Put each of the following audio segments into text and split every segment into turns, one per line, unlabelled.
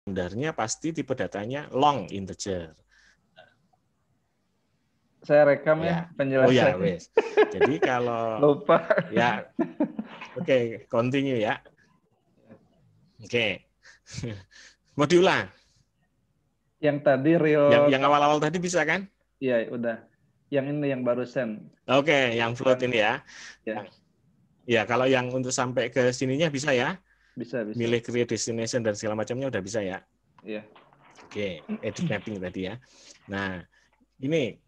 standarnya pasti tipe datanya long integer.
Saya rekam ya penjelasan.
Oh ya, wes. Jadi kalau
lupa.
Ya, oke, continue ya. Oke. Mau diulang?
Yang tadi real.
Yang awal-awal tadi bisa kan?
Iya, udah. Yang ini yang barusan.
Oke, yang float ini ya.
Ya.
Ya, kalau yang untuk sampai ke sininya bisa ya?
Bisa.
Milih create destination dan segala macamnya udah bisa ya?
Iya.
Oke, edit mapping tadi ya. Nah, ini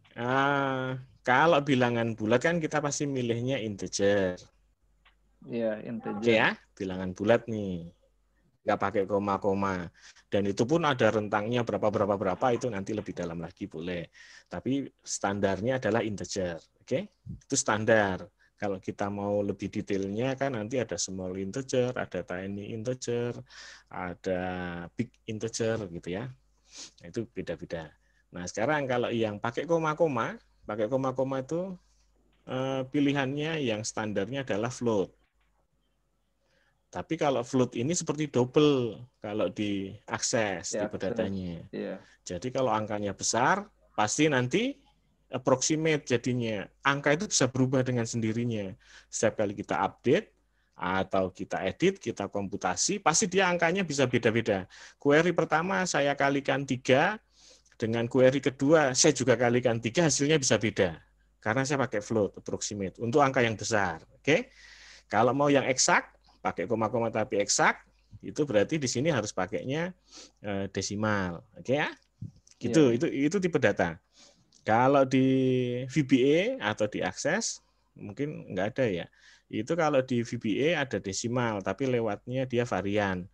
kalau bilangan bulat kan kita pasti milihnya integer.
Iya, integer.
Oke ya, bilangan bulat nih. Nggak pakai koma-koma. Dan itu pun ada rentangnya berapa itu nanti lebih dalam lagi boleh. Tapi standarnya adalah integer. Oke, itu standar. Kalau kita mau lebih detailnya kan nanti ada small integer, ada tiny integer, ada big integer gitu ya. Nah, itu beda-beda. Nah, sekarang kalau yang pakai koma-koma itu pilihannya yang standarnya adalah float. Tapi kalau float ini seperti double kalau diakses tipe datanya.
Yeah.
Jadi kalau angkanya besar, pasti nanti approximate jadinya. Angka itu bisa berubah dengan sendirinya. Setiap kali kita update, atau kita edit, kita komputasi, pasti dia angkanya bisa beda-beda. Query pertama saya kalikan 3, dengan query kedua saya juga kalikan 3, hasilnya bisa beda. Karena saya pakai float, approximate, untuk angka yang besar. Oke? Kalau mau yang eksak, pakai koma-koma tapi eksak, itu berarti di sini harus pakainya desimal, oke ya? Gitu, itu tipe data. Kalau di VBA atau di akses mungkin nggak ada ya. Itu kalau di VBA ada desimal, tapi lewatnya dia varian,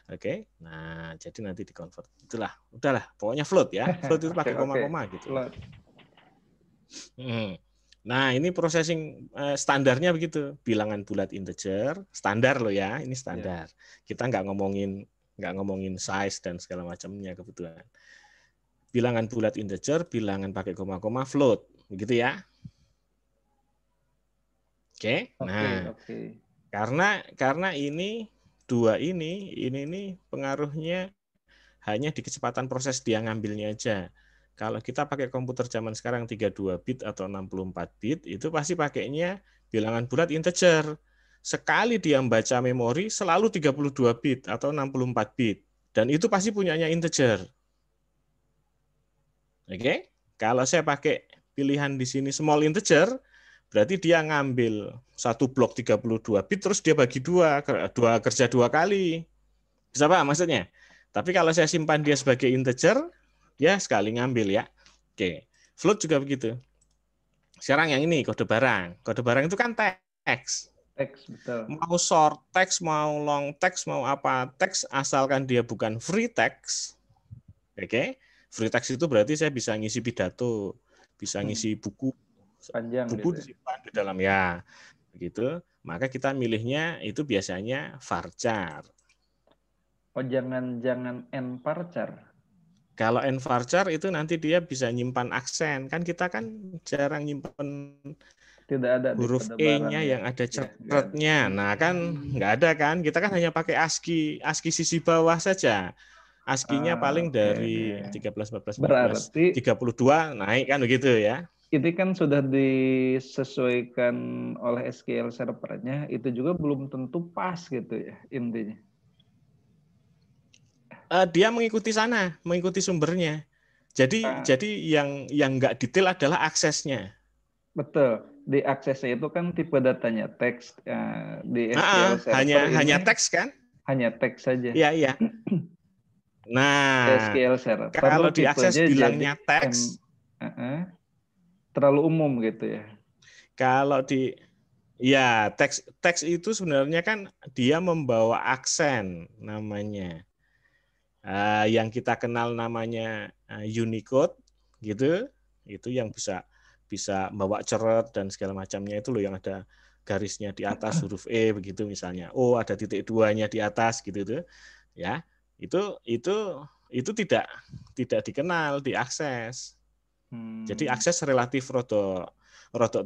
oke? Nah, jadi nanti di convert. Itulah, udahlah, pokoknya float ya. Float itu pakai koma-koma gitu. Nah, ini processing standarnya begitu. Bilangan bulat integer, standar loh ya, ini standar. Kita nggak ngomongin size dan segala macamnya kebutuhan. Bilangan bulat integer, bilangan pakai koma-koma, float, begitu ya. Oke. Nah, karena ini dua ini pengaruhnya hanya di kecepatan proses dia ngambilnya aja. Kalau kita pakai komputer zaman sekarang 32 bit atau 64 bit, itu pasti pakainya bilangan bulat integer. Sekali dia membaca memori selalu 32 bit atau 64 bit. Dan itu pasti punyanya integer. Oke? Kalau saya pakai pilihan di sini small integer, berarti dia ngambil satu blok 32 bit terus dia bagi kerja dua kali. Bisa paham maksudnya? Tapi kalau saya simpan dia sebagai integer, ya sekali ngambil ya. Oke, float juga begitu. Sekarang yang ini kode barang. Kode barang itu kan teks.
Teks, betul.
Mau short text, mau long text, mau apa teks, asalkan dia bukan free text. Oke, free text itu berarti saya bisa ngisi pidato, bisa ngisi buku,
panjang
buku
gitu.
disimpan di dalam ya, begitu. Maka kita milihnya itu biasanya varchar.
Oh, jangan n-varchar.
Kalau n-varchar itu nanti dia bisa nyimpan aksen. Kan kita kan jarang nyimpan huruf E-nya yang ada caretnya. Nah, kan nggak ada kan. Kita kan hanya pakai ASCII sisi bawah saja. ASCII-nya paling dari 13, 14, 15, 32 naik kan begitu ya.
Ini kan sudah disesuaikan oleh SQL servernya, itu juga belum tentu pas gitu ya intinya.
Dia mengikuti sana, mengikuti sumbernya. Jadi yang nggak detail adalah aksesnya.
Betul, di aksesnya itu kan tipe datanya teks, di SQL server
hanya teks kan?
Hanya teks saja.
Iya. Nah,
SQL server
kalau diakses bilangnya teks,
terlalu umum gitu ya.
Kalau teks itu sebenarnya kan dia membawa aksen namanya. Yang kita kenal namanya Unicode gitu, itu yang bisa bawa ceret dan segala macamnya itu loh, yang ada garisnya di atas huruf E begitu misalnya. Oh, ada titik 2-nya di atas gitu tuh. Ya. Itu tidak dikenal, diakses. Jadi akses relatif rodok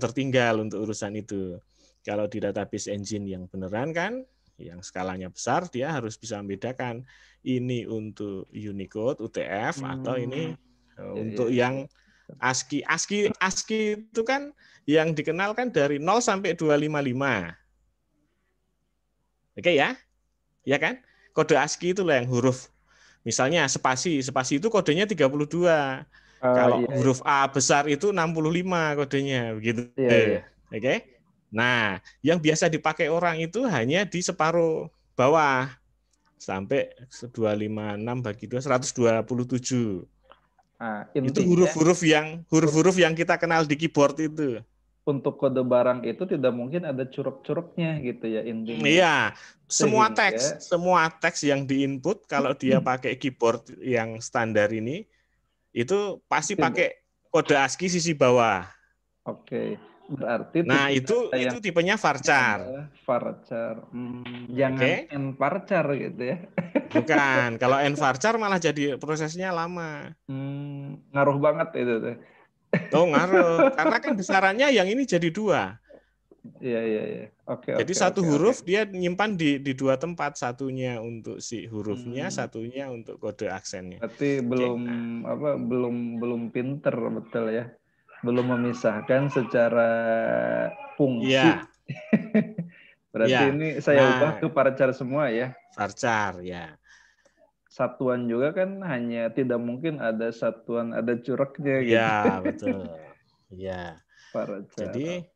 tertinggal untuk urusan itu. Kalau di database engine yang beneran kan Yang skalanya besar, dia harus bisa membedakan ini untuk Unicode, UTF, atau ini untuk yang ASCII. ASCII itu kan yang dikenal kan dari 0 sampai 255. Oke ya? Ya kan? Kode ASCII itulah yang huruf. Misalnya spasi itu kodenya 32. Kalau huruf A besar itu 65 kodenya, begitu. Oke? Nah, yang biasa dipakai orang itu hanya di separuh bawah sampai 256 bagi 2 127.
Nah,
Itu huruf-huruf yang kita kenal di keyboard itu.
Untuk kode barang itu tidak mungkin ada curug-curugnya gitu ya intinya.
Iya, semua teks yang diinput kalau dia pakai keyboard yang standar ini itu pasti pakai kode ASCII sisi bawah.
Oke. Berarti
itu tipenya varchar.
Jangan nvarchar gitu ya.
Bukan, kalau nvarchar malah jadi prosesnya lama.
Ngaruh banget itu tuh.
Ngaruh, karena kan besarannya yang ini jadi 2.
Iya. Oke.
Jadi satu huruf dia nyimpan di 2 tempat, satunya untuk si hurufnya, satunya untuk kode aksennya.
Berarti belum pinter betul ya. Belum memisahkan secara fungsi.
Iya.
Berarti ini saya ubah ke varchar semua ya.
Varchar ya.
Satuan juga kan hanya tidak mungkin ada satuan ada curugnya gitu.
Iya, betul. Iya. Jadi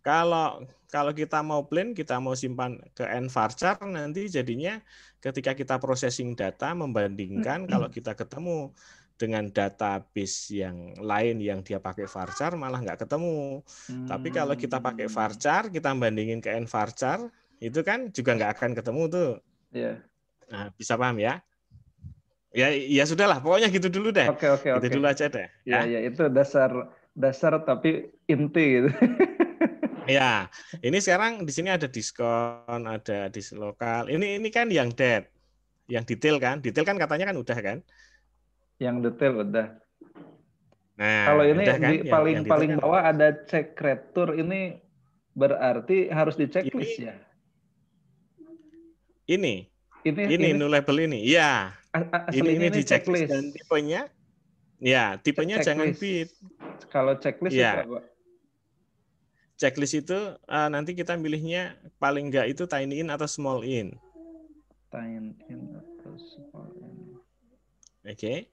kalau kita mau plain, kita mau simpan ke nvarchar, nanti jadinya ketika kita processing data membandingkan kalau kita ketemu dengan database yang lain yang dia pakai varchar malah nggak ketemu. Tapi kalau kita pakai varchar, kita bandingin ke nvarchar, itu kan juga nggak akan ketemu tuh.
Iya.
Nah, bisa paham ya? Ya sudahlah, pokoknya gitu dulu deh.
Oke.
Gitu dulu aja deh.
Ya, itu dasar tapi inti gitu.
Ya, ini sekarang di sini ada diskon, ada dislokal. Ini kan yang dead, yang detail kan? Detail kan katanya kan udah kan?
Yang detail udah.
Nah,
kalau ini
udah kan?
Paling kan bawah ada cek retur, ini berarti harus di checklist ya? Ini
nullable ini. Iya. Ini di checklist dan tipenya. Ya, tipenya jangan bit.
Kalau checklist itu apa?
Checklist itu nanti kita milihnya paling enggak itu tiny in atau small in.
Tiny in atau small in.
Oke.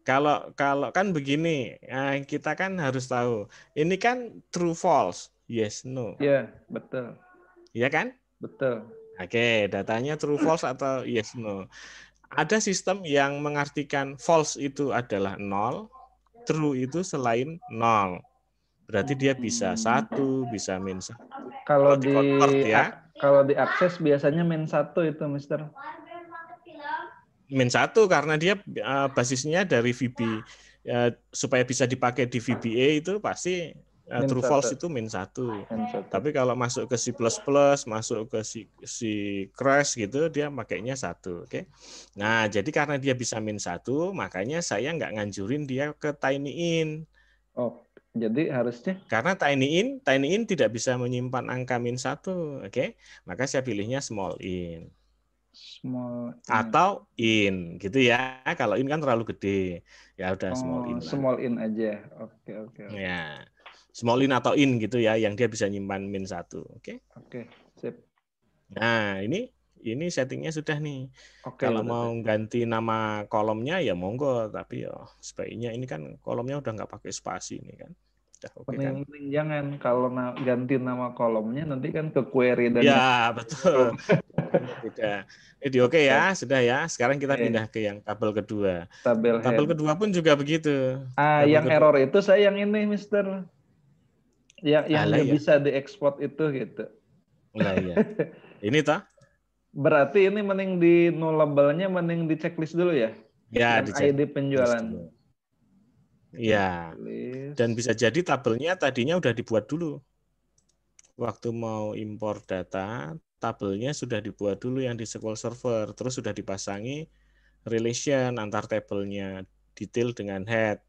Kalau kan begini, kita kan harus tahu. Ini kan true false, yes no.
Iya, betul.
Iya kan?
Betul.
Oke, datanya true false atau yes no. Ada sistem yang mengartikan false itu adalah 0, true itu selain 0. Berarti dia bisa 1, bisa min 1.
Kalau diakses biasanya min 1 itu, Mister.
Min 1 karena dia basisnya dari VB. Supaya bisa dipakai di VBA itu pasti true false itu min 1. Tapi kalau masuk ke C++, masuk ke C crash gitu, dia pakainya 1. Oke. Nah, jadi karena dia bisa min 1, makanya saya nggak nganjurin dia ke tiny in.
Oh, jadi harusnya?
Karena tiny in tidak bisa menyimpan angka min 1. Oke. Maka saya pilihnya small in.
Small in.
Atau in gitu ya. Kalau in kan terlalu gede. Ya udah small in.
Small in aja. Oke.
Ya. Small in atau in gitu ya, yang dia bisa nyimpan min 1. Oke,
sip.
Nah, ini settingnya sudah nih. Kalau mau ganti nama kolomnya ya monggo, tapi ya sebaiknya ini kan kolomnya udah nggak pakai spasi ini kan.
Kan? Jangan kalau ganti nama kolomnya nanti kan ke query dan
ya betul. Tidak. Jadi oke ya, sudah ya. Sekarang kita pindah ke yang tabel kedua. Tabel kedua pun juga begitu.
Yang error itu saya yang ini, Mister. Yang bisa diekspor itu gitu.
Lah iya. Ini toh?
Berarti ini mending di nullable-nya mending di checklist dulu ya?
Ya,
di ID penjualan.
Iya. Dan bisa jadi tabelnya tadinya udah dibuat dulu. Waktu mau impor data, tabelnya sudah dibuat dulu yang di SQL Server, terus sudah dipasangi relation antar tabelnya, detail dengan head.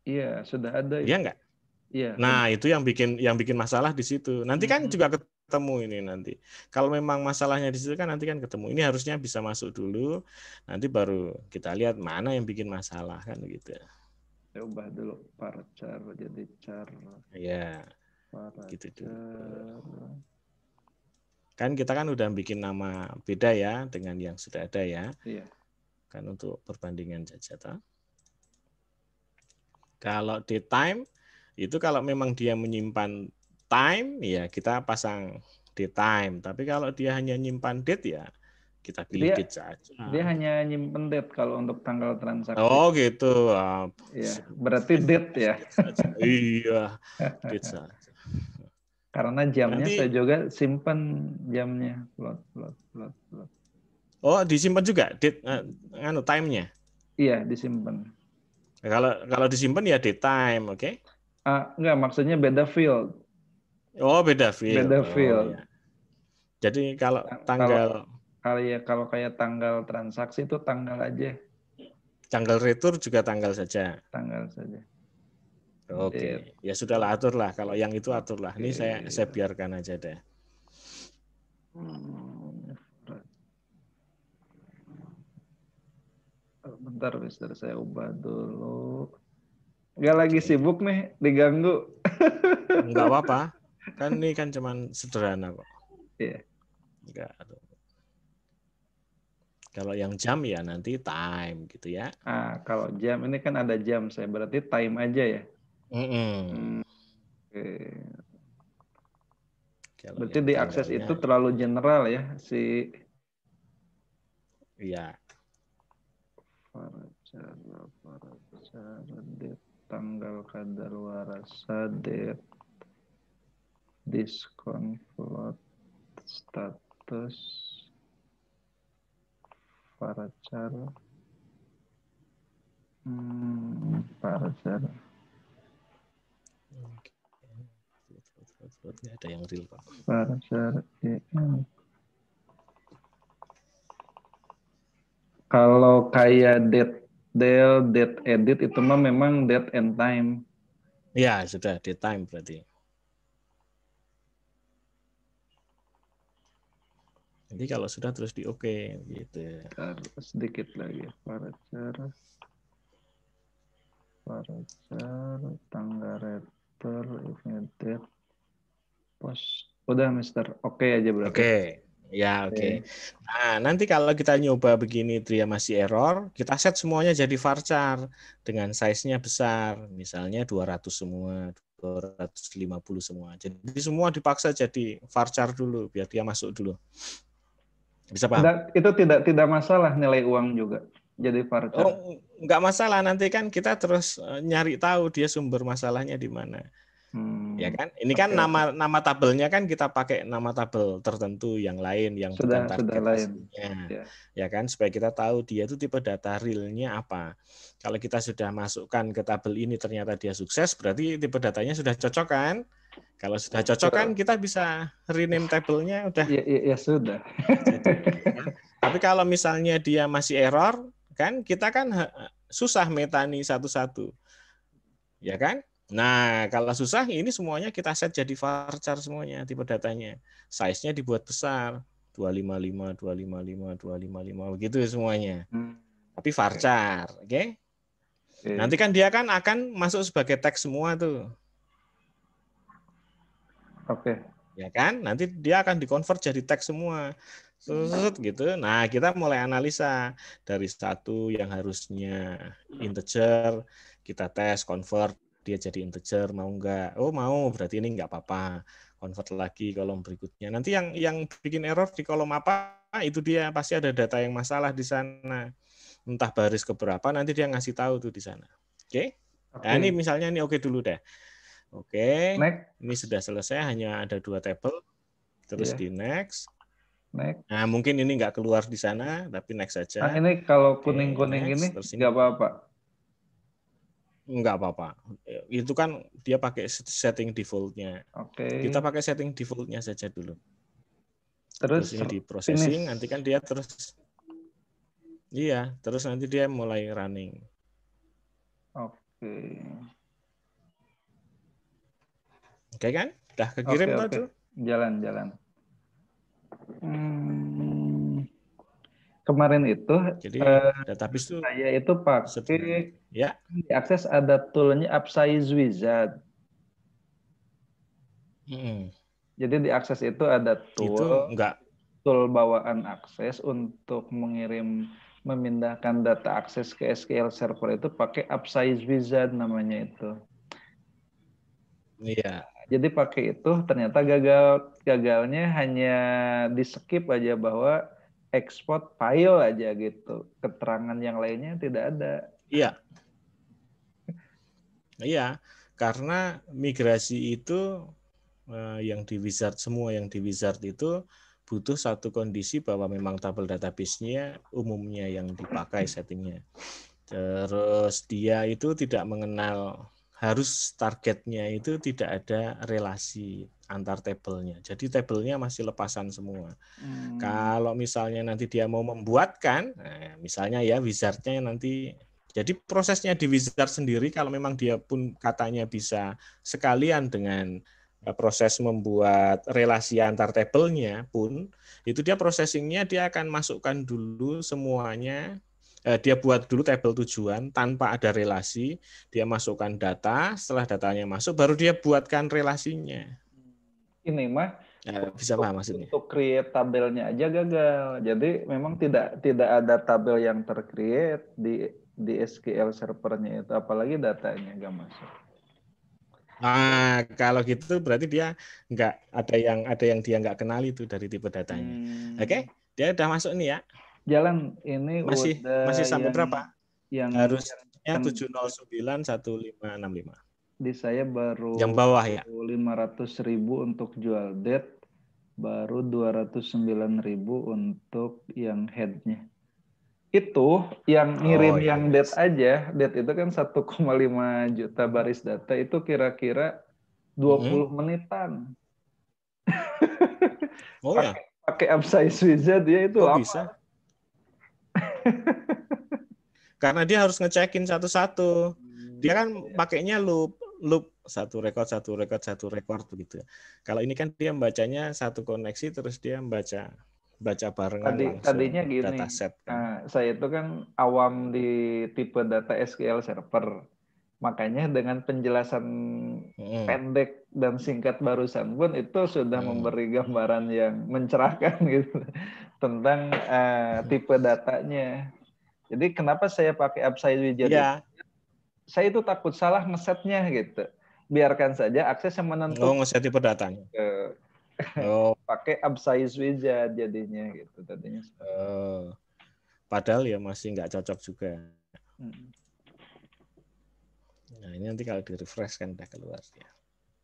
Iya, sudah ada.
Iya enggak? Iya. Nah, itu yang bikin masalah di situ. Nanti kan juga ketemu ini nanti. Kalau memang masalahnya di situ kan nanti kan ketemu. Ini harusnya bisa masuk dulu, nanti baru kita lihat mana yang bikin masalah kan gitu.
Saya ubah dulu varchar jadi char.
Ya, gitu dulu.
Varchar.
Kan kita kan udah bikin nama beda ya dengan yang sudah ada ya.
Iya.
Kan untuk perbandingan saja. Toh. Kalau datetime itu kalau memang dia menyimpan time ya kita pasang datetime. Tapi kalau dia hanya nyimpan date ya kita pilih date saja.
Dia hanya nyimpen date kalau untuk tanggal transaksi.
Oh gitu.
Iya, berarti date ya.
Date saja. Iya, date saja.
Karena jamnya
Nanti,
saya juga simpan jamnya. Plot.
oh disimpan juga date time-nya.
Iya, disimpan.
Kalau disimpan ya datetime, oke?
Enggak, maksudnya beda field.
Oh beda field.
Beda
Oh
field.
ya. Jadi kalau
Kalau
tanggal
kayak tanggal transaksi itu tanggal aja.
tanggal retur juga tanggal saja.
Tanggal saja.
Oke, ya sudahlah aturlah. Kalau yang itu aturlah. Ini saya biarkan aja deh.
Bentar, Mister, saya ubah dulu. Nggak lagi sibuk nih, diganggu.
Enggak apa-apa. Kan ini kan cuman sederhana kok.
Iya.
Enggak. Kalau yang jam ya nanti time gitu ya.
Kalau jam ini kan ada jam saya, berarti time aja ya. Oke. Berarti di akses itu terlalu general ya si.
Iya.
Varchar date tanggal kadaluarsa date diskon float status varchar varchar
nggak ada yang real Pak.
Varchar kalau kayak date edit itu mah memang date and time.
Ya sudah date time berarti. Nanti kalau sudah terus di oke gitu.
Sedikit lagi varchar tanggal retur date post. Udah Mister, oke aja berarti.
Oke. Ya oke. Nah nanti kalau kita nyoba begini dia masih error, kita set semuanya jadi varchar dengan size-nya besar, misalnya 200 semua, 250 semua. Jadi semua dipaksa jadi varchar dulu biar dia masuk dulu. Bisa paham?
Itu tidak masalah nilai uang juga jadi varchar.
Oh nggak masalah, nanti kan kita terus nyari tahu dia sumber masalahnya di mana. Ya kan? Ini kan nama tabelnya kan kita pakai nama tabel tertentu yang lain yang bukan target aslinya. Ya kan? Supaya kita tahu dia itu tipe data realnya apa. Kalau kita sudah masukkan ke tabel ini ternyata dia sukses, berarti tipe datanya sudah cocok kan? Kalau sudah cocok kan kita bisa rename tabelnya udah.
Ya sudah.
Jadi, ya. Tapi kalau misalnya dia masih error, kan kita kan susah metani satu-satu. Ya kan? Nah, kalau susah ini semuanya kita set jadi varchar semuanya tipe datanya. Size-nya dibuat besar. 255, 255, 255 begitu semuanya. Tapi varchar, oke? Nanti kan dia kan akan masuk sebagai teks semua tuh.
Oke.
Ya kan? Nanti dia akan dikonvert jadi teks semua. Gitu. Nah, kita mulai analisa dari satu yang harusnya integer, kita tes convert dia jadi integer, mau enggak? Oh mau, berarti ini enggak apa-apa. Convert lagi kolom berikutnya. Nanti yang bikin error di kolom apa, itu dia pasti ada data yang masalah di sana. Entah baris keberapa, nanti dia ngasih tahu tuh di sana. Oke? Nah ini misalnya ini oke dulu deh. Oke, ini sudah selesai, hanya ada 2 tabel. Terus di next. Nah mungkin ini enggak keluar di sana, tapi next saja.
Ini kalau kuning-kuning ini enggak apa-apa.
Enggak apa-apa. Itu kan dia pakai setting default-nya. Kita pakai setting default-nya saja dulu. Terus ini di processing, nanti kan dia terus terus nanti dia mulai running. Oke kan? Udah kekirim tuh.
Jalan-jalan. Kemarin itu
Jadi database itu
saya itu pakai
sederhana. Ya.
diakses ada toolnya Upsize Wizard. Jadi diakses itu ada
Itu enggak.
tool bawaan akses untuk memindahkan data akses ke SQL Server itu pakai Upsize Wizard namanya itu.
Iya.
Jadi pakai itu ternyata gagalnya hanya di skip aja bahwa export file aja gitu. Keterangan yang lainnya tidak ada.
Iya. Iya, karena migrasi itu yang di wizard, semua yang di wizard itu butuh satu kondisi bahwa memang tabel database-nya umumnya yang dipakai settingnya. Terus dia itu tidak mengenal, harus targetnya itu tidak ada relasi antar tabelnya. Jadi tabelnya masih lepasan semua. Kalau misalnya nanti dia mau membuatkan, misalnya ya wizardnya nanti, jadi prosesnya di wizard sendiri kalau memang dia pun katanya bisa sekalian dengan proses membuat relasi antar tabelnya pun, itu dia processingnya dia akan masukkan dulu semuanya. Dia buat dulu tabel tujuan tanpa ada relasi, dia masukkan data, setelah datanya masuk baru dia buatkan relasinya.
Ini mah
bisa paham maksudnya?
Untuk create tabelnya aja gagal. Jadi memang tidak ada tabel yang tercreate di SQL servernya itu, apalagi datanya nggak masuk.
Nah, kalau gitu berarti dia nggak ada yang dia nggak kenal itu dari tipe datanya. Oke, dia udah masuk nih ya.
Jalan ini
masih sampai berapa? Harusnya 7091565.
Di saya baru
yang bawah ya.
500.000 untuk jual debt, baru 209.000 untuk yang headnya. Itu yang ngirim yang debt aja, debt itu kan 1,5 juta baris data, itu kira-kira 20 menitan.
Oh ya.
Pakai Upsize Wizard dia itu lama.
Bisa? Karena dia harus ngecekin satu-satu. Dia kan pakainya loop satu record begitu. Kalau ini kan dia membacanya satu koneksi terus dia baca barengan langsung.
Tadinya gini,
dataset kan.
saya itu kan awam di tipe data SQL Server. Makanya dengan penjelasan pendek dan singkat barusan pun itu sudah memberi gambaran yang mencerahkan gitu tentang tipe datanya. Jadi kenapa saya pakai Upsize Wizard?
Ya.
Saya itu takut salah ngesetnya gitu. Biarkan saja akses yang menentukan.
Ngeset tipe datanya.
Pakai Upsize Wizard jadinya gitu tadinya.
Padahal ya masih nggak cocok juga. Nah ini nanti kalau di refresh kan udah keluar ya.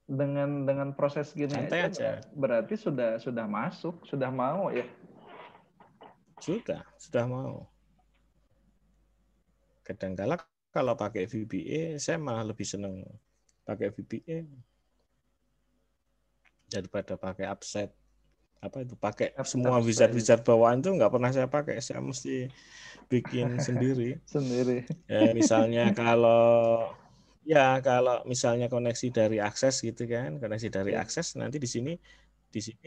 Dengan proses gini
santai aja.
Berarti sudah masuk, sudah mau ya.
Sudah mau. Kadang-kala kalau pakai VBA saya malah lebih senang pakai VBA daripada pakai upset. Apa itu pakai semua wizard bawaan itu nggak pernah saya pakai, saya mesti bikin sendiri. Ya, misalnya kalau misalnya koneksi dari akses gitu kan, koneksi dari akses nanti di sini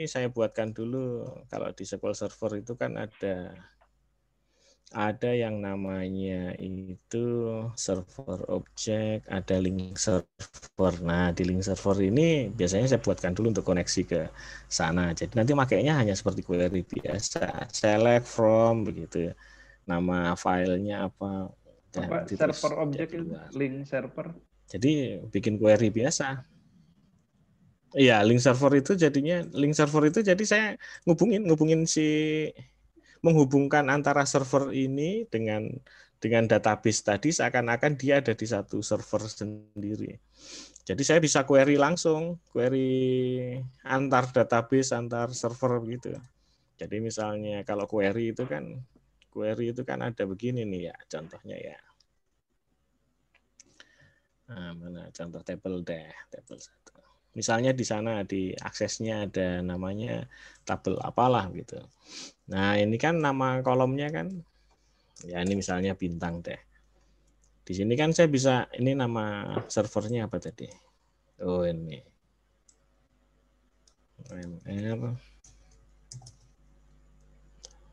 saya buatkan dulu. Kalau di SQL Server itu kan ada yang namanya itu server object, ada link server. Nah, di link server ini biasanya saya buatkan dulu untuk koneksi ke sana. Jadi nanti makainya hanya seperti query biasa, select from begitu ya. Nama filenya apa?
Server object itu link server.
Jadi bikin query biasa. Iya, link server itu jadi saya ngubungin menghubungkan antara server ini dengan database tadi seakan-akan dia ada di satu server sendiri. Jadi saya bisa query langsung, query antar database, antar server gitu. Jadi misalnya kalau query itu kan ada begini nih ya contohnya ya. Nah, mana contoh tabel 1. Misalnya di sana di aksesnya ada namanya tabel apalah gitu. Nah, ini kan nama kolomnya kan, ya ini misalnya bintang deh. Di sini kan saya bisa, ini nama servernya apa tadi? Oh ini. UMR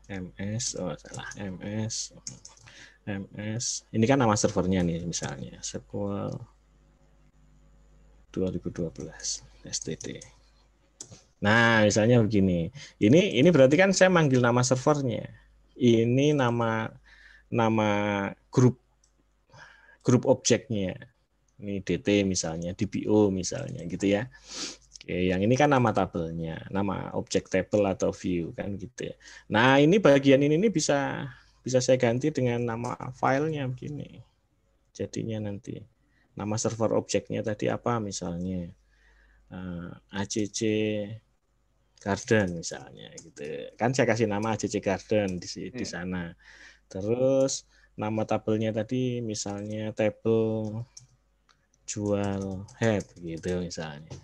MS, oh salah, MS. Ini kan nama servernya nih misalnya, SQL 2012 STD. Nah, misalnya begini. Ini berarti kan saya manggil nama servernya. Ini nama grup objeknya. Ini DT misalnya, DBO misalnya gitu ya. Oke, yang ini kan nama tabelnya, nama objek table atau view kan gitu ya. Nah, ini bagian ini bisa saya ganti dengan nama filenya begini. Jadinya nanti nama server objeknya tadi apa misalnya ACC Garden misalnya gitu. Kan saya kasih nama ACC Garden di sana. Terus nama tabelnya tadi misalnya table jual head gitu misalnya.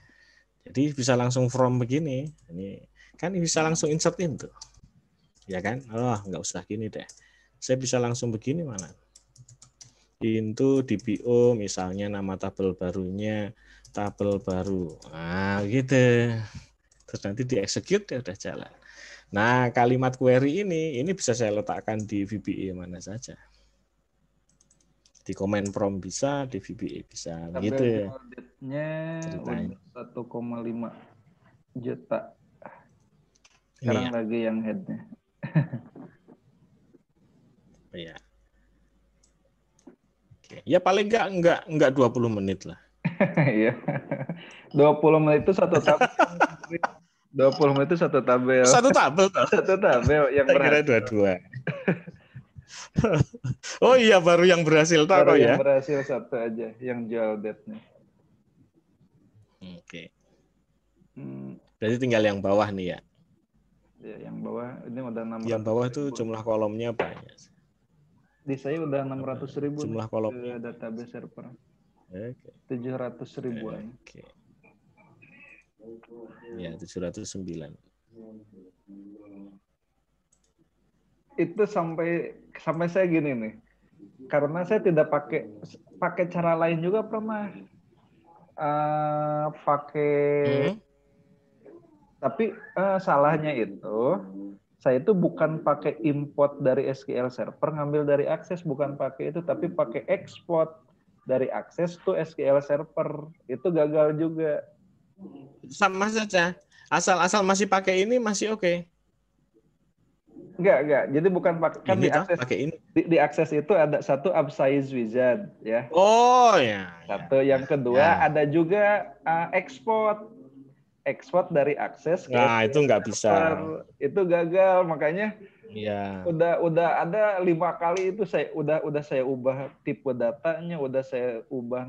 Jadi bisa langsung from begini. Ini kan bisa langsung insert in tuh. Ya kan? Oh, nggak usah gini deh. Saya bisa langsung begini mana? Into DBO misalnya nama tabel barunya tabel baru. Nah, gitu. Terus nanti di-execute ya udah jalan. Nah, kalimat query ini bisa saya letakkan di VBA mana saja. Di command prompt bisa, di VBA bisa. Gitu ya.
Ceritanya 1,5 juta. Sekarang lagi yang headnya.
Iya. Oke. Ya paling enggak 20 menit lah.
Iya. 20 menit itu satu tabel. 20 menit itu satu tabel.
Satu tabel toh.
Satu tabel yang
berhasil. Kira dua-dua. Oh iya, baru yang berhasil toh
baru
ya.
Yang berhasil satu aja, yang jual date-nya.
Oke. Berarti tinggal yang bawah nih ya.
Ya, yang bawah ini udah 600.
Yang bawah itu jumlah kolomnya banyak.
Di saya udah 600.000
jumlah kolomnya
ke database server.
Oke.
700.000-an.
Oke. Ya, 709.
Itu sampai saya gini nih. Karena saya tidak pakai cara lain juga pernah. Tapi salahnya itu saya itu bukan pakai import dari SQL Server, ngambil dari Access, bukan pakai itu, tapi pakai export dari Access to SQL Server. Itu gagal juga.
Sama saja. Asal masih pakai ini masih oke.
Enggak. Jadi bukan pakai kan di Access. Pakai ini. Di Access itu ada satu upsize wizard ya.
Oh ya.
Satu, yang kedua ada juga export dari Access ke
itu nggak bisa.
Itu gagal, makanya
ya.
Udah ada 5 kali itu saya saya ubah tipe datanya, udah saya ubah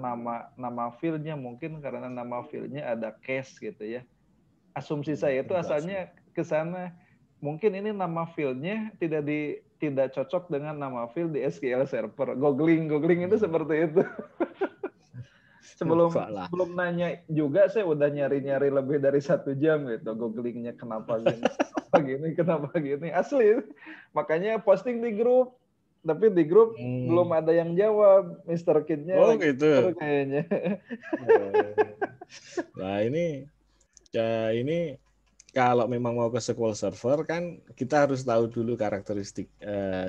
nama filenya, mungkin karena nama filenya ada case gitu ya. Asumsi saya itu asalnya ke sana, mungkin ini nama filenya tidak cocok dengan nama fil di SQL Server. Googling itu seperti itu. Sebelum nanya juga saya udah nyari lebih dari 1 jam gitu, googlingnya kenapa gini asli. Makanya posting di grup, tapi di grup belum ada yang jawab. Mr. Kid-nya
gitu
kayaknya.
Nah ini kalau memang mau ke SQL Server kan kita harus tahu dulu karakteristik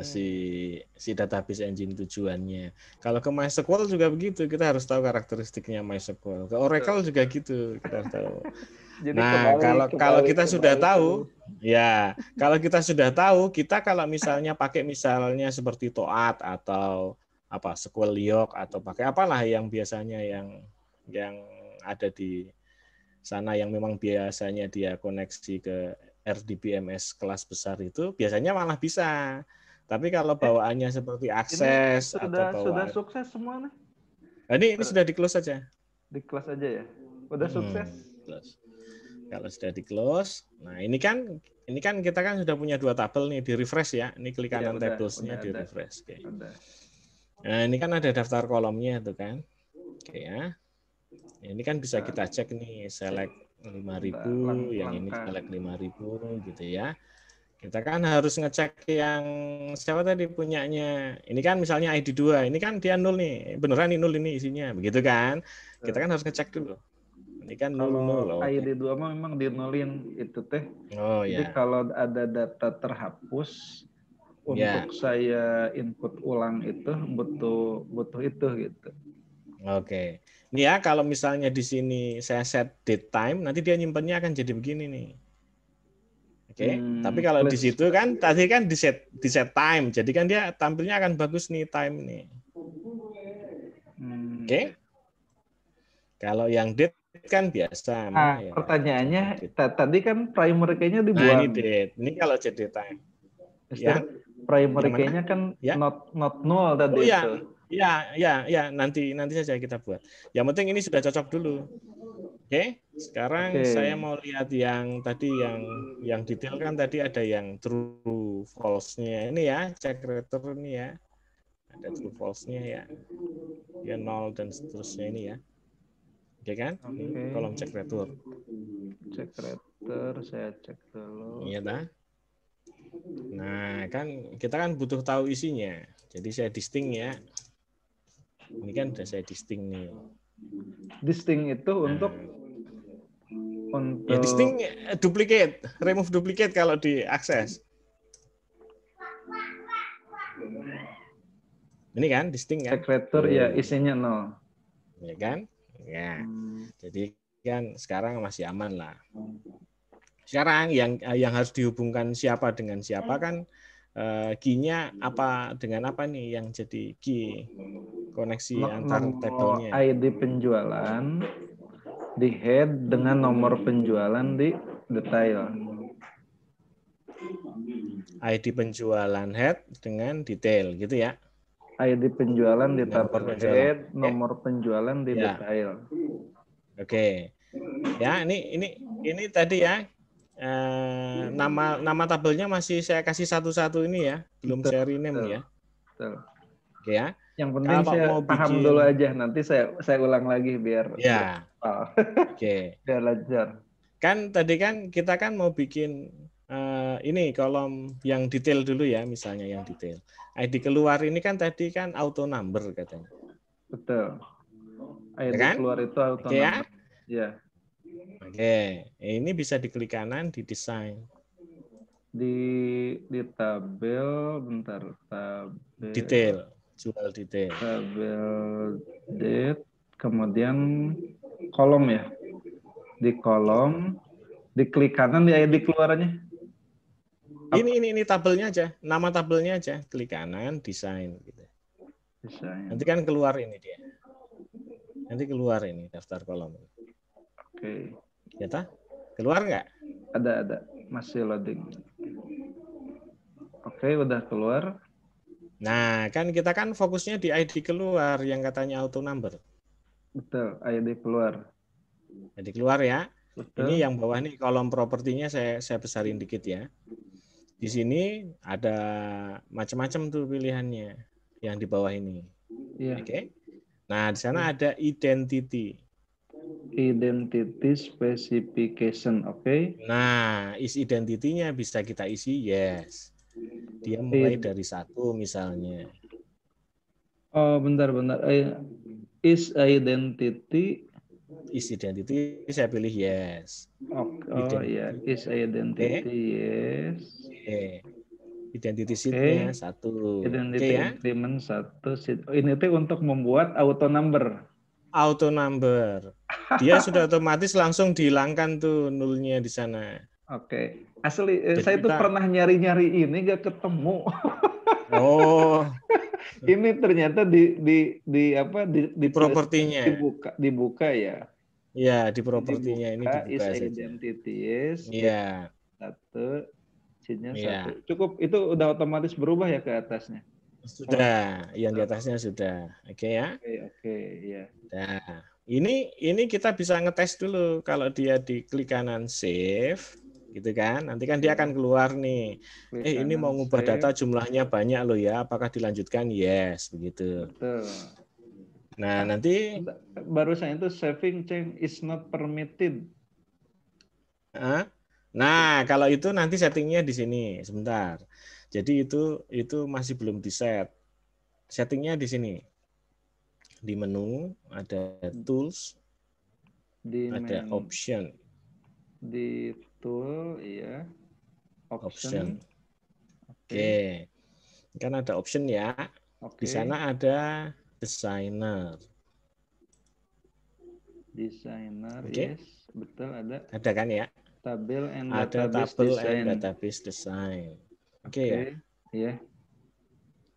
si database engine tujuannya. Kalau ke MySQL juga begitu, kita harus tahu karakteristiknya MySQL. Ke Oracle juga gitu, kita harus tahu.
Jadi
nah, kalau kita sudah tahu, ya kalau kita sudah tahu, kita kalau misalnya pakai misalnya seperti Toad atau apa SQL Liok atau pakai apalah yang biasanya yang ada di sana yang memang biasanya dia koneksi ke RDBMS kelas besar itu biasanya malah bisa. Tapi kalau bawaannya seperti Access atau bawaan
sudah sukses semua nih.
Ini sudah di-close saja.
Di-close aja ya. Udah sukses.
Kalau sudah di-close, nah ini kan kita kan sudah punya 2 tabel nih, di-refresh ya. Ini klik kanan tablesnya di-refresh. Nah, ini kan ada daftar kolomnya itu kan. Oke ya. Ini kan bisa kita cek nih, select 5.000, yang ini select 5.000 gitu ya. Kita kan harus ngecek yang siapa tadi punyanya. Ini kan misalnya ID 2, ini kan dia 0 nih. Beneran ini 0 ini isinya, begitu kan? Kita kan harus ngecek dulu. Ini kan
Kalau
00.
ID 2 mah memang dinulin itu teh.
Oh
Jadi
ya.
kalau ada data terhapus,
Ya.
untuk saya input ulang itu butuh itu gitu.
Oke. Ini ya kalau misalnya di sini saya set date time, nanti dia nyimpennya akan jadi begini nih. Oke. Tapi kalau di situ kan tadi kan di set time, jadi kan dia tampilnya akan bagus nih time nih. Oke. Kalau yang date kan biasa. Mana ya?
Pertanyaannya tadi kan primary key-nya dibuang.
Nah, ini date. Ini kalau jadi time.
Ya. Primary key-nya kan
ya?
not null tadi itu.
Ya, nanti saja kita buat. Yang penting ini sudah cocok dulu. Oke, sekarang saya mau lihat yang tadi yang detail kan tadi ada yang true false-nya ini ya, check return ini ya. Ada true false-nya ya. Ya 0 dan seterusnya ini ya. Oke kan? Ini kolom check return.
Check return saya cek dulu.
Iya dah. Nah, kan kita kan butuh tahu isinya. Jadi saya distinct ya. Ini kan sudah saya distinct nih.
Distinct itu untuk
ya distinct duplicate, remove duplicate kalau diakses. Ini kan distinct kan?
Secretor ya isinya 0.
Ya kan? Ya. Jadi kan sekarang masih aman lah. Sekarang yang harus dihubungkan siapa dengan siapa kan key-nya apa dengan apa nih yang jadi key koneksi antar tabelnya.
ID penjualan di head dengan nomor penjualan di detail.
ID penjualan head dengan detail gitu ya.
ID penjualan di tabel head, nomor penjualan di detail.
Oke. Ya, ini tadi ya. Nama tabelnya masih saya kasih satu-satu ini ya, belum saya rename ya.
Betul.
Oke ya.
Yang penting kalau saya mau paham dulu aja, nanti saya ulang lagi biar
ya. Oke.
Biar lancar.
Kan tadi kan kita kan mau bikin ini kolom yang detail dulu ya, misalnya yang detail. ID keluar ini kan tadi kan auto number katanya.
Betul. ID
kan?
keluar itu auto number. Ya.
Oke, ini bisa diklik kanan di desain.
Di tabel, bentar, tabel.
Detail, jual detail.
Tabel date, kemudian kolom ya. Di kolom, diklik kanan di ID keluarannya.
Ini tabelnya aja, nama tabelnya aja, klik kanan, desain gitu.
Desain.
Nanti kan keluar ini dia. Nanti keluar ini daftar kolom.
Oke.
Ya tak? Keluar nggak?
Ada. Masih loading. Oke, udah keluar.
Nah, kan kita kan fokusnya di ID keluar yang katanya auto number.
Betul, ID keluar.
ID keluar ya.
Betul.
Ini yang bawah nih kolom propertinya saya besarin dikit ya. Di sini ada macam-macam tuh pilihannya yang di bawah ini.
Iya.
Oke. Nah, di sana ada identity.
Identity specification, oke.
Nah, is identity-nya bisa kita isi yes. Dia mulai dari 1 misalnya.
Oh, bentar. Is identity.
Is identity saya pilih yes.
Oh ya, is identity yes.
Identity sheet-nya 1.
Identity increment 1. Ini tuh untuk membuat auto number.
Auto number. Dia sudah otomatis langsung dihilangkan tuh nulnya di sana.
Oke. Asli saya tuh pernah nyari-nyari ini gak ketemu.
Oh.
Ini ternyata di apa di
propertinya.
Dibuka ya.
Iya, di propertinya ini dibuka
is
saja.
Identity yes.
Iya.
1. Sheet-nya 1. Cukup itu udah otomatis berubah ya ke atasnya.
Sudah, yang di atasnya sudah. Oke ya.
Oke, ya.
Nah, ini kita bisa ngetes dulu kalau dia diklik kanan save gitu kan. Nanti kan dia akan keluar nih. Ini mau ngubah data jumlahnya banyak loh ya. Apakah dilanjutkan? Yes, begitu.
Betul.
Nah, nanti
barusan itu saving change is not permitted.
Nah, kalau itu nanti settingnya di sini. Sebentar. Jadi itu masih belum di-set. Settingnya di sini. Di menu ada tools. Ada option.
Di tool, iya. Option.
Oke. Kan ada option ya. Di sana ada designer.
Designer, yes. Betul, ada.
Ada kan ya?
Tabel and
ada
database
tabel
design.
and database design. Oke ya.
Iya.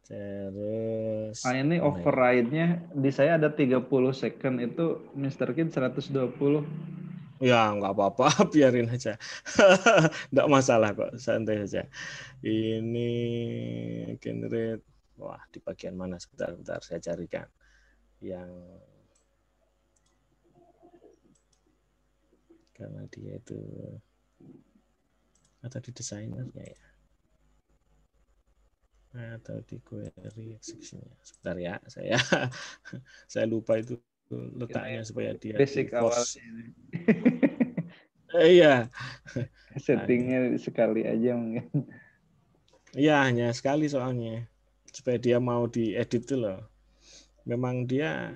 Terus
ini override-nya di saya ada 30 second, itu Mr. Kid 120.
Ya, nggak apa-apa, biarin aja. Nggak masalah kok, santai saja. Ini generate, wah di bagian mana? Sebentar, saya carikan. Yang karena dia itu atau di desainernya ya, atau di query execution-nya. Sebentar ya, saya lupa itu letaknya supaya dia
basic awal ini.
Iya.
Settingnya sekali aja mungkin.
Iya, hanya sekali soalnya supaya dia mau diedit tuh loh. Memang dia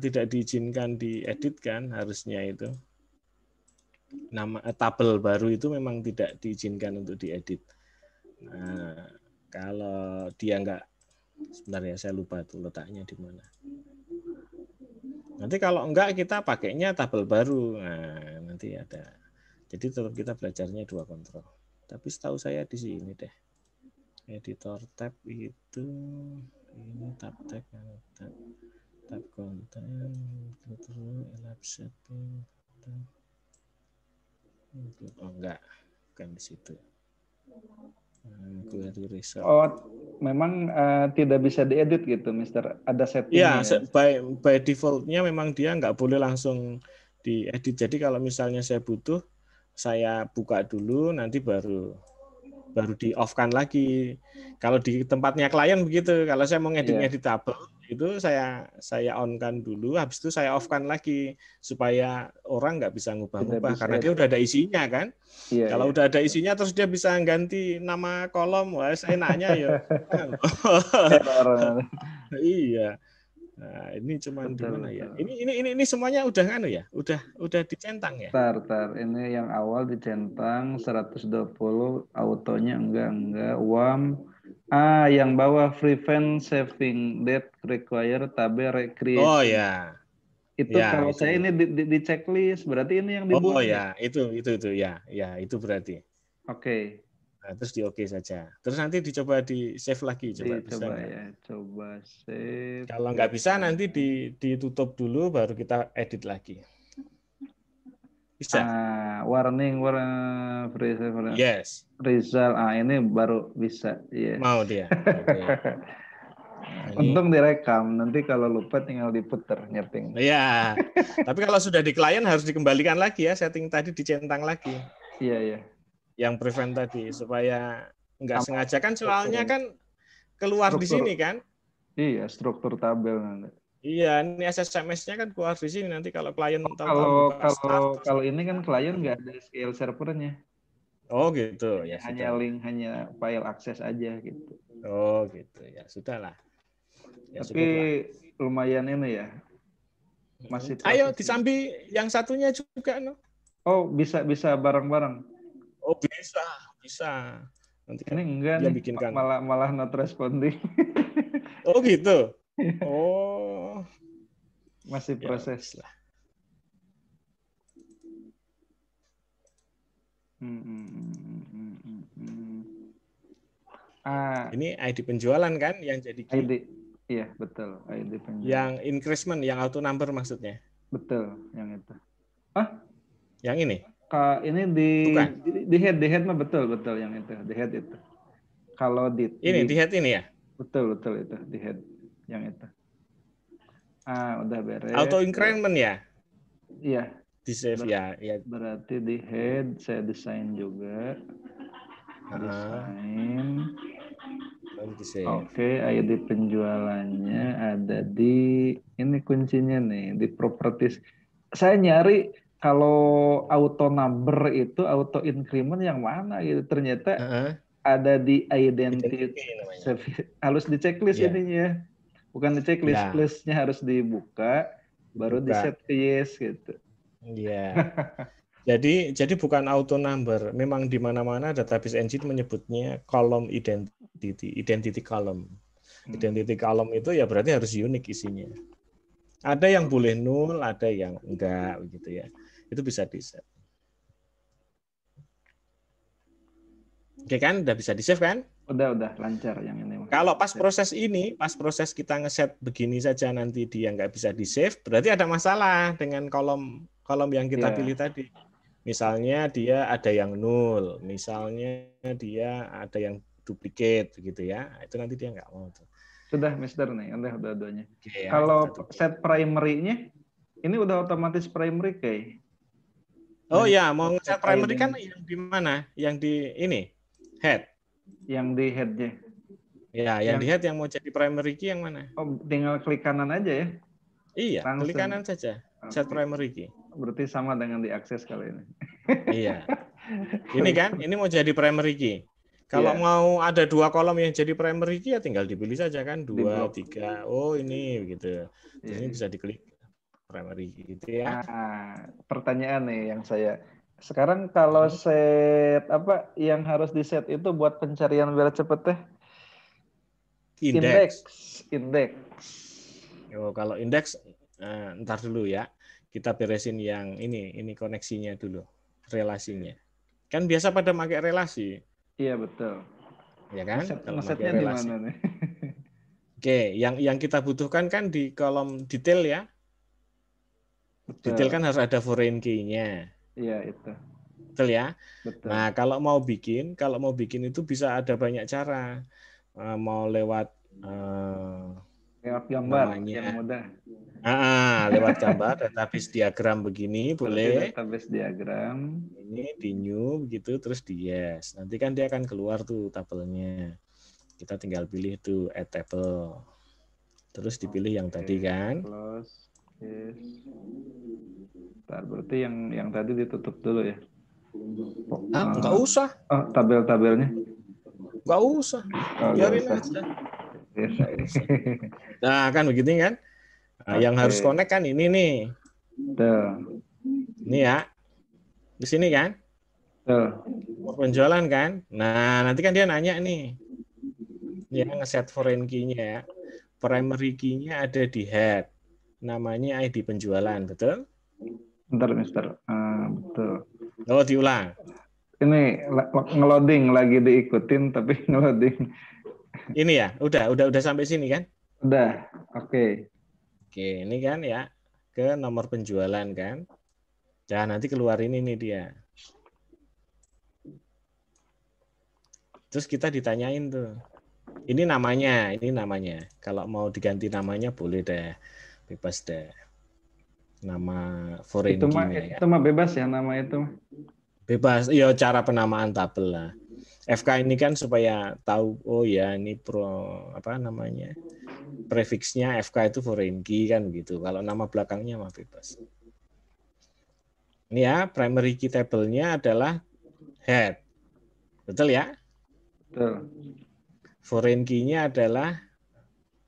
tidak diizinkan diedit kan harusnya itu. Nama tabel baru itu memang tidak diizinkan untuk diedit. Nah, kalau dia enggak, sebentar ya saya lupa tuh letaknya di mana. Nanti kalau enggak kita pakainya tabel baru. Nah, nanti ada. Jadi tetap kita belajarnya 2 kontrol. Tapi setahu saya di sini deh. Editor tab itu ini tab content, elapsed setting. Oh enggak, bukan di situ. Query result.
Oh, memang tidak bisa diedit gitu, Mister. Ada settingnya.
Ya, by defaultnya memang dia nggak boleh langsung diedit. Jadi kalau misalnya saya butuh, saya buka dulu, nanti baru di off-kan lagi. Kalau di tempatnya klien begitu, kalau saya mau ngedit-ngedit tabel, itu saya on-kan dulu, habis itu saya off-kan lagi supaya orang nggak bisa ngubah-ngubah karena dia udah ada isinya kan. Kalau udah ada isinya terus dia bisa ganti nama kolom, wah enaknya ya. Iya. Nah, ini cuman di mana ya? Ini semuanya udah anu ya? Udah dicentang ya?
Tar. Ini yang awal dicentang 120, autonya enggak. WAM. Yang bawah prevent saving date require tabel recreation.
Oh ya.
Itu ya, kalau itu. Saya ini di checklist, berarti ini yang dibuat.
Oh ya, itu ya. Ya, itu berarti.
Oke.
Nah, terus di oke saja. Terus nanti dicoba di save lagi, coba bisa nggak?
Ya, coba save.
Kalau nggak bisa nanti ditutup dulu, baru kita edit lagi. Bisa.
Warning.
Yes.
Result. Ini baru bisa. Yes.
Mau dia. Okay.
Untung direkam. Nanti kalau lupa tinggal diputer nyeting.
Iya. Tapi kalau sudah di klien harus dikembalikan lagi ya, setting tadi dicentang lagi.
Iya.
Yang prevent tadi supaya nggak sengaja kan, soalnya kan keluar struktur, di sini kan.
Iya, struktur tabel nanti.
Iya, ini SSMS-nya kan keluar di sini nanti kalau klien
kalau ini kan klien nggak ada SQL servernya.
Oh gitu ya.
Hanya link, hanya file akses aja gitu.
Oh gitu ya, sudahlah.
Ya, tapi lumayan ini ya. Masih
ayo disambi yang satunya juga no.
Oh, bisa bareng-bareng.
Oh, bisa. Nanti
ini enggak nih, bikinkan. malah not responding.
Oh gitu. Oh.
Masih proses
lah. Ini ID penjualan kan yang jadi key?
ID. Iya, betul. ID penjualan.
Yang increment, yang auto number maksudnya?
Betul, yang itu.
Yang ini?
Ini di head mah betul yang itu, di head itu. Kalau di
head ini ya?
Betul itu di head yang itu. Udah beres.
Auto increment ya?
Iya.
Di save ya.
Berarti di head saya desain juga. Desain. Oke, ID penjualannya ada di ini kuncinya nih, di properties. Saya nyari kalau auto number itu auto increment yang mana gitu, ternyata ada di identity. Harus di checklist ininya, bukan di checklist, listnya harus dibuka baru di set ke yes gitu.
Iya. Jadi bukan auto number. Memang di mana-mana database engine menyebutnya column identity column. Identity column itu ya berarti harus unik isinya. Ada yang boleh null, ada yang enggak begitu ya. Itu bisa di-set. Oke kan, udah bisa di-save kan?
Udah lancar yang ini.
Kalau pas proses kita ngeset begini saja nanti dia nggak bisa di-save, berarti ada masalah dengan kolom yang kita pilih tadi. Misalnya dia ada yang null, misalnya dia ada yang duplicate gitu ya. Itu nanti dia nggak mau tuh.
Sudah Mister nih, udah dua-duanya. Ya, kalau set primary-nya ini udah otomatis primary kayak.
Oh ya, mau ngeset primary kan yang di mana? Yang di ini head.
Yang di head-nya.
Ya, yang di head yang mau jadi primary key yang mana?
Oh, tinggal klik kanan aja ya.
Iya, klik kanan saja. Set primary key.
Berarti sama dengan diakses kali ini.
Iya. Ini kan, ini mau jadi primary key. Kalau mau ada 2 kolom yang jadi primary key ya tinggal dipilih saja kan 2, 3. Oh, ini begitu. Ini bisa diklik primary key gitu ya.
Nah, pertanyaan nih yang saya sekarang kalau set apa yang harus di set itu buat pencarian biar cepet teh? Indeks.
Oh, kalau indeks ntar dulu ya. Kita beresin yang ini koneksinya dulu, relasinya. Kan biasa pada pakai relasi.
Iya betul.
Ya kan? Kalau
pakai relasi. Di mana nih?
Oke, yang kita butuhkan kan di kolom detail ya. Betul. Detail kan harus ada foreign key-nya.
Iya itu.
Betul ya. Betul. Nah kalau mau bikin itu bisa ada banyak cara. Mau lewat
gambar yang mudah.
Lewat gambar database diagram begini boleh.
Database diagram.
Ini di new begitu terus di yes. Nanti kan dia akan keluar tuh tabelnya. Kita tinggal pilih tuh add table. Terus dipilih yang tadi kan.
Close. Yes. Bentar, berarti yang tadi ditutup dulu ya.
Enggak usah.
Oh, tabel-tabelnya.
Enggak usah. Biarin aja. Nah, kan begitu kan? Nah, yang harus connect kan ini nih.
Betul.
Ini ya. Di sini kan?
Betul.
Penjualan kan? Nah, nanti kan dia nanya nih. Ya, ngeset foreign key-nya ya. Primary key-nya ada di head. Namanya ID penjualan, betul?
Bentar, Mister. Betul.
Oh, diulang.
Ini ngeloading lagi diikutin tapi ngeloading.
Ini ya, udah sampai sini kan?
Udah, oke.
Oke, ini kan ya ke nomor penjualan kan. Dan nanti keluar ini nih dia. Terus kita ditanyain tuh. Ini namanya. Kalau mau diganti namanya boleh deh. Bebas deh. Nama foreign key-nya ya.
Itu mah bebas ya nama itu.
Bebas, ya cara penamaan tabel lah. FK ini kan supaya tahu oh ya ini prefixnya FK itu foreign key kan gitu. Kalau nama belakangnya mah bebas. Ini ya primary key table-nya adalah head. Betul ya?
Betul.
Foreign key-nya adalah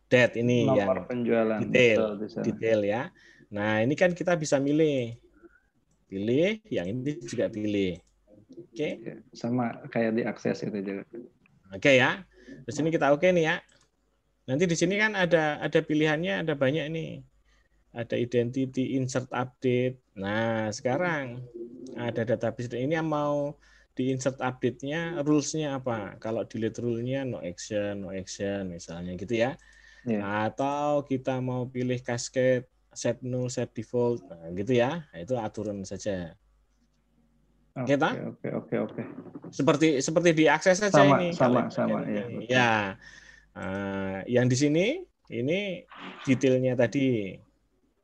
date ini
nomor
yang
penjualan.
Detail ya. Nah, ini kan kita bisa milih yang ini juga pilih. Oke.
Sama kayak di akses itu juga.
Oke ya. Terus ini kita oke nih ya. Nanti di sini kan ada pilihannya, ada banyak nih. Ada identity, insert, update. Nah, sekarang ada database ini yang mau di insert update-nya rules-nya apa? Kalau delete rule-nya no action misalnya gitu ya. Atau kita mau pilih cascade, set null, set default, nah, gitu ya. Nah, itu aturan saja.
Oke.
Seperti di akses saja ini.
Sama
ya. Ya. Yang di sini ini detailnya tadi.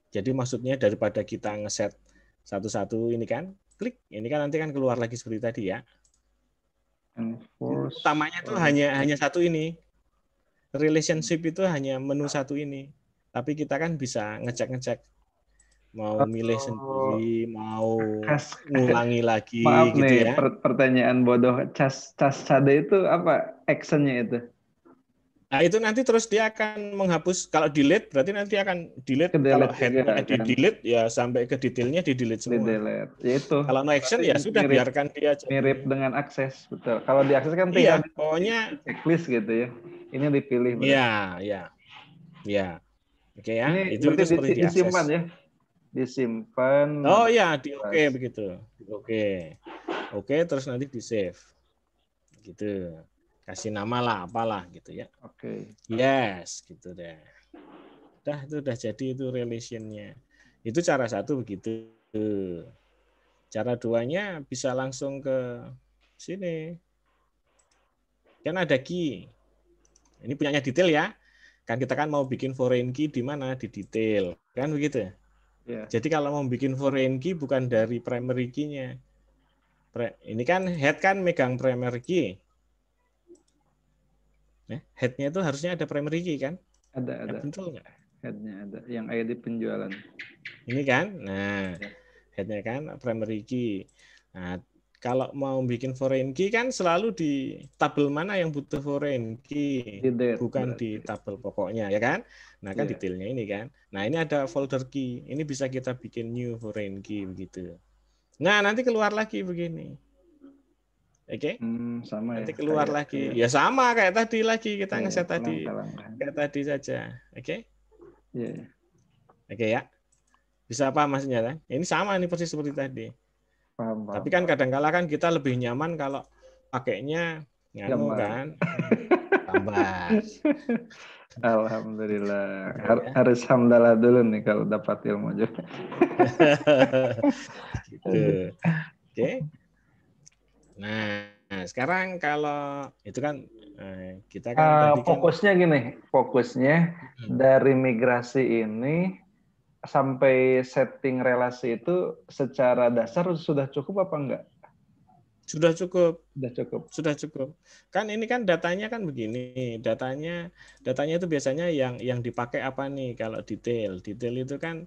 Jadi maksudnya daripada kita ngeset satu-satu ini kan, klik, ini kan nanti kan keluar lagi seperti tadi ya. Utamanya itu hanya satu ini. Relationship itu hanya menu satu ini. Tapi kita kan bisa ngecek mau milih sendiri, mau ngulangi lagi.
Maaf
gitu
nih,
ya.
Pertanyaan bodoh. Cas cade itu apa actionnya itu?
Nah, itu nanti terus dia akan menghapus, kalau delete berarti nanti akan delete, kalau
Ke-delete juga
headnya di
kan,
delete ya sampai ke detailnya di delete semua.
di-delete. Ya itu.
Kalau no action
Berarti
ya sudah,
mirip
biarkan dia
mirip
jadi.
dengan akses, betul. Kalau di akses kan tinggal
Iya, pokoknya
checklist gitu ya. Ini dipilih
iya,
berarti.
iya, iya. Oke ya,
Ini
itu
berarti
seperti
disimpan
diakses.
ya, disimpan.
Oh ya, di oke begitu. Oke. Oke, terus nanti di save. Gitu. Kasih nama lah, apalah gitu ya.
Oke.
Yes, gitu deh. Itu udah jadi itu relationnya. Itu cara satu begitu. Cara duanya bisa langsung ke sini. Kan ada key. Ini punyanya detail ya. Kan kita kan mau bikin foreign key di mana? Di detail. Kan begitu.
Yeah.
Jadi kalau mau bikin foreign key bukan dari primary key-nya. Ini kan head kan megang primary key. Head-nya itu harusnya ada primary key kan?
Ada.
Betul nggak?
Head-nya ada. Yang ID penjualan.
Ini kan, nah
Ya.
head-nya kan primary key. Nah, kalau mau bikin foreign key kan selalu di tabel mana yang butuh foreign key,
Di date
bukan di
berarti.
tabel pokoknya ya kan. Nah kan
Yeah.
detailnya ini kan. Nah ini ada folder key, ini bisa kita bikin new foreign key begitu. Nah nanti keluar lagi begini. Oke,
Sama ya.
nanti keluar lagi. Ya sama kayak tadi lagi kita ngeset tadi,
Langkah-langkah.
kayak tadi saja. Oke,
Iya.
oke ya. Bisa apa maksudnya kan? Ini sama nih persis seperti tadi.
Paham.
Tapi kan kadang-kala kan kita lebih nyaman kalau pakainya nganu
Gambar.
kan, gambar.
Alhamdulillah.
Gitu ya.
Harus hamdalah dulu nih kalau dapat ilmu juga.
Gitu. Oke. Nah, sekarang kalau itu kan kita kan tadi kan
Fokusnya gini, fokusnya dari migrasi ini sampai setting relasi itu secara dasar sudah cukup apa enggak?
sudah cukup.
Sudah cukup.
Sudah cukup. Kan ini kan datanya kan begini. Datanya itu biasanya yang dipakai apa nih kalau detail. Detail itu kan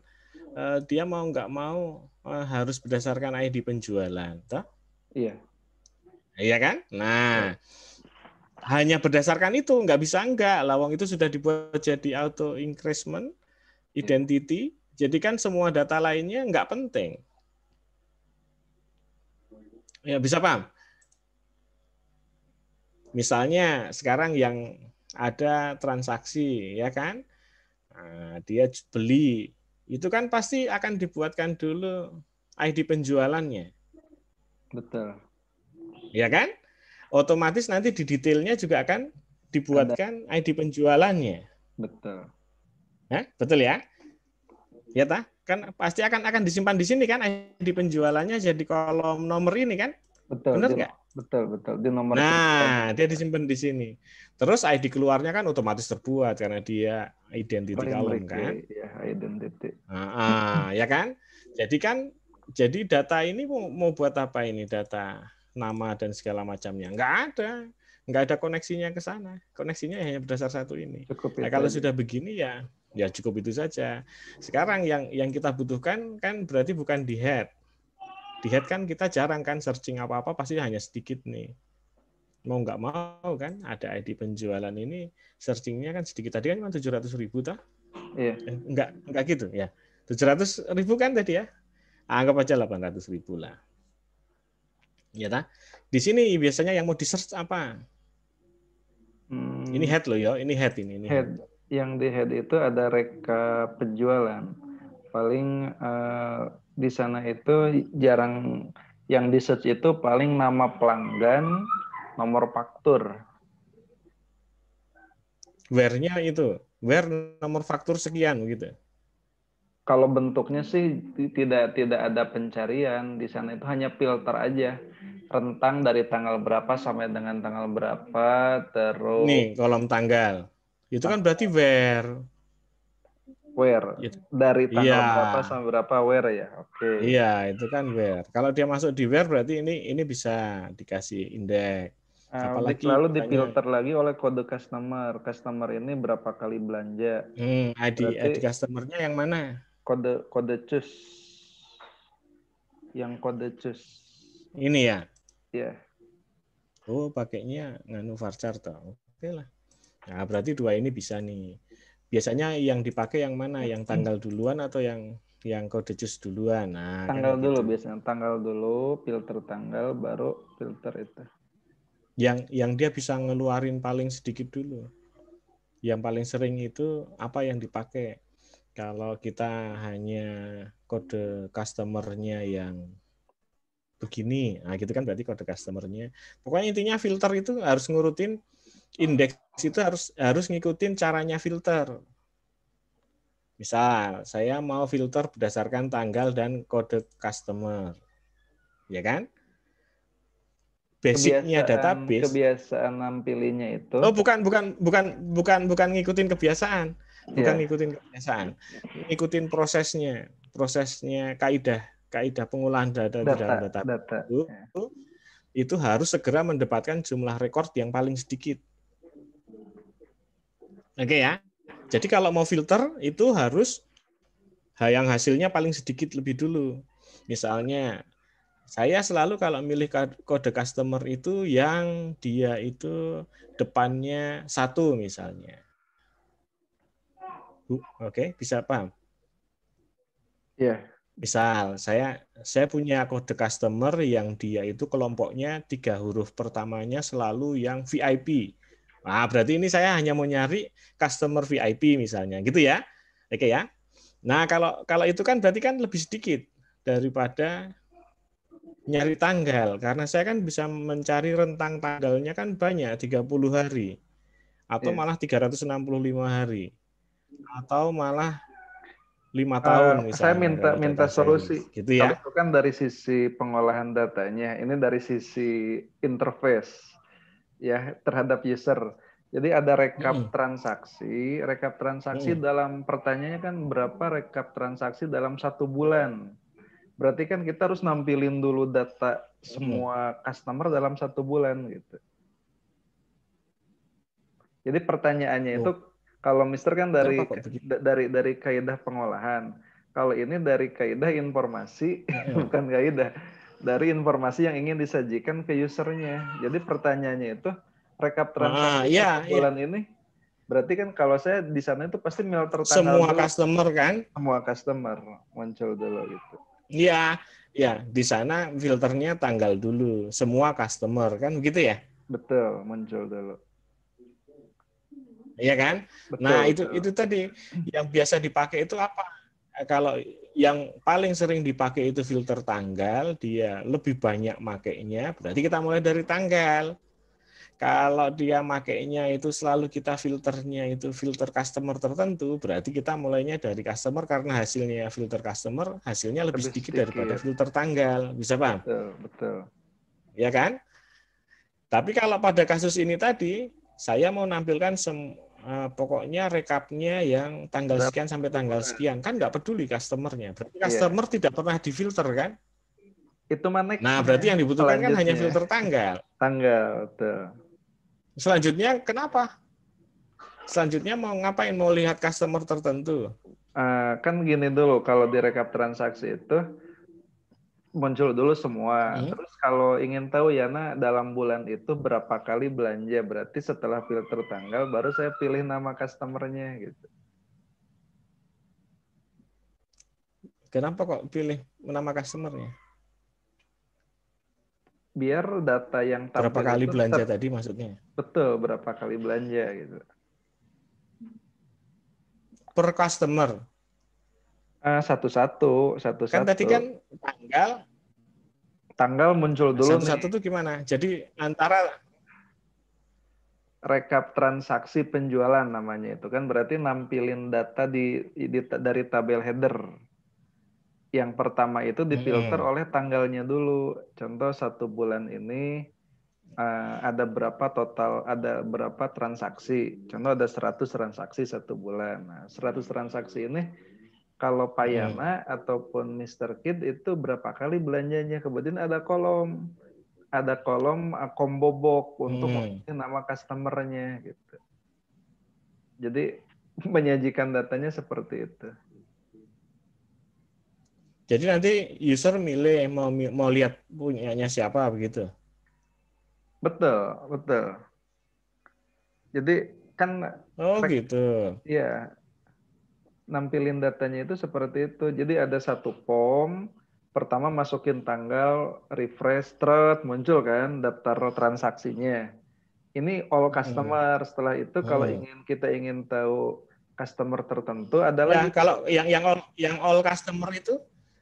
dia mau nggak mau harus berdasarkan ID penjualan, toh?
Iya.
Iya kan? Nah, hanya berdasarkan itu nggak bisa enggak. Lawang itu sudah dibuat jadi auto increment identity. Jadi kan semua data lainnya nggak penting. Ya bisa paham? Misalnya sekarang yang ada transaksi, ya kan? Nah, dia beli, itu kan pasti akan dibuatkan dulu ID penjualannya.
Betul.
Ya kan? Otomatis nanti di detailnya juga akan dibuatkan ID penjualannya.
Betul.
Betul ya? Ya tah? Kan pasti akan disimpan di sini kan ID penjualannya jadi kolom nomor ini kan?
Betul.
Benar nggak?
Betul. Di nomor
Nah, dia disimpan di sini. Terus ID keluarnya kan otomatis terbuat karena dia identity column kan?
Ya, identity.
Ya kan? Jadi data ini mau buat apa ini, data nama dan segala macamnya? Nggak ada koneksinya ke sana. Koneksinya hanya berdasar satu ini.
Cukup
Nah,
itu
kalau
aja.
sudah begini ya cukup itu saja. Sekarang yang kita butuhkan kan berarti bukan di head. Di head kan kita jarang kan searching apa-apa, pasti hanya sedikit nih. Mau nggak mau kan ada ID penjualan ini searchingnya kan sedikit. Tadi kan cuma 700.000 toh?
Iya.
Enggak gitu ya. 700.000 kan tadi ya. Anggap aja 800.000 lah. Ya ta? Di sini biasanya yang mau di search apa? Ini head loh ya, ini head ini head.
Yang di head itu ada reka penjualan. Paling di sana itu jarang yang di search itu paling nama pelanggan, nomor faktur.
Where-nya itu, where nomor faktur sekian gitu.
Kalau bentuknya sih tidak ada pencarian di sana, itu hanya filter aja, rentang dari tanggal berapa sampai dengan tanggal berapa, terus
Nih kolom tanggal. Itu kan berarti where.
where
Gitu.
dari tanggal
Iya.
berapa sampai berapa where ya. Oke.
Iya, itu kan where. Kalau dia masuk di where berarti ini bisa dikasih indeks. Apalagi
Lalu
misalnya
difilter lagi oleh kode customer. Customer ini berapa kali belanja.
ID customer-nya yang mana?
Kode cus. Yang kode cus.
Ini ya.
Ya.
Oh, pakainya nganu varchar toh. Oke lah. Nah, berarti dua ini bisa nih. Biasanya yang dipakai yang mana? Yang tanggal duluan atau yang kode jus duluan? Nah,
Tanggal
kan
dulu
gitu.
biasanya. Tanggal dulu, filter tanggal, baru filter itu.
Yang dia bisa ngeluarin paling sedikit dulu. Yang paling sering itu apa yang dipakai? Kalau kita hanya kode customer-nya yang begini, nah gitu kan berarti kode customer-nya. Pokoknya intinya filter itu harus ngurutin indeks, itu harus ngikutin caranya filter. Misal, saya mau filter berdasarkan tanggal dan kode customer. Ya kan? Basicnya database.
Kebiasaan nampilinnya itu.
Oh, bukan ngikutin kebiasaan. Bukan
Ya.
ngikutin kebiasaan. Ngikutin prosesnya kaidah pengolahan data di dalam database itu harus segera mendapatkan jumlah rekor yang paling sedikit. Oke ya. Jadi kalau mau filter itu harus yang hasilnya paling sedikit lebih dulu. Misalnya, saya selalu kalau milih kode customer itu yang dia itu depannya 1 misalnya. Oke, bisa paham?
Iya.
Misal, saya punya kode customer yang dia itu kelompoknya 3 huruf pertamanya selalu yang VIP. Nah, berarti ini saya hanya mau nyari customer VIP misalnya, gitu ya. Oke ya. Nah, kalau itu kan berarti kan lebih sedikit daripada nyari tanggal, karena saya kan bisa mencari rentang tanggalnya kan banyak, 30 hari atau malah 365 hari atau malah 5 tahun
Saya
misalnya kalau
minta
data
solusi.
series, gitu
Kalau
ya.
itu kan dari sisi pengolahan datanya, ini dari sisi interface ya terhadap user. Jadi ada rekap transaksi dalam pertanyaannya kan berapa rekap transaksi dalam 1 bulan. Berarti kan kita harus nampilin dulu data semua customer dalam 1 bulan gitu. Jadi pertanyaannya itu kalau Mister kan dari kaidah pengolahan. Kalau ini dari kaidah informasi, bukan kaidah. Dari informasi yang ingin disajikan ke usernya. Jadi pertanyaannya itu rekap transaksi 1 bulan ini. Berarti kan kalau saya di sana itu pasti filter tanggal
semua
dulu.
customer kan?
Semua customer muncul dulu gitu.
Iya, ya di sana filternya tanggal dulu. Semua customer kan begitu ya?
Betul, muncul dulu.
Iya kan?
Betul,
Nah,
betul.
itu tadi yang biasa dipakai itu apa? Kalau yang paling sering dipakai itu filter tanggal, dia lebih banyak makainya, berarti kita mulai dari tanggal. Kalau dia makainya itu selalu kita filternya itu filter customer tertentu, berarti kita mulainya dari customer karena hasilnya filter customer, hasilnya lebih sedikit daripada filter tanggal. Bisa paham?
Betul, betul.
Ya kan? Tapi kalau pada kasus ini tadi, saya mau nampilkan pokoknya rekapnya yang tanggal sekian sampai tanggal sekian. Kan nggak peduli customernya. Berarti customer tidak pernah difilter kan?
Itu mana?
Nah, berarti yang dibutuhkan kan hanya filter tanggal.
Tanggal, betul.
Selanjutnya kenapa? Selanjutnya mau ngapain? Mau lihat customer tertentu?
Kan gini dulu, kalau di rekap transaksi itu muncul dulu semua. Terus kalau ingin tahu Yana dalam bulan itu berapa kali belanja, berarti setelah filter tanggal baru saya pilih nama customernya gitu.
Kenapa kok pilih nama customernya?
Biar data yang tampil
berapa kali
itu
belanja tadi maksudnya?
Betul, berapa kali belanja gitu.
Per customer.
Satu-satu.
Kan tadi kan
tanggal muncul dulu
satu-satu tuh gimana? Jadi antara
rekap transaksi penjualan namanya itu kan berarti nampilin data dari tabel header. Yang pertama itu difilter oleh tanggalnya dulu. Contoh 1 bulan ini ada berapa transaksi. Contoh ada 100 transaksi 1 bulan. Nah, 100 transaksi ini kalau Pak Yana ataupun Mr. Kid itu berapa kali belanjanya. Kemudian ada kolom combo box untuk nama customernya gitu. Jadi menyajikan datanya seperti itu.
Jadi nanti user milih mau lihat punyanya siapa begitu.
Betul. Jadi Kan
gitu.
Iya. Nampilin datanya itu seperti itu. Jadi ada satu form, pertama masukin tanggal, refresh, muncul kan daftar transaksinya. Ini all customer. Setelah itu kalau kita ingin tahu customer tertentu, ada lagi.
Kalau yang all customer itu,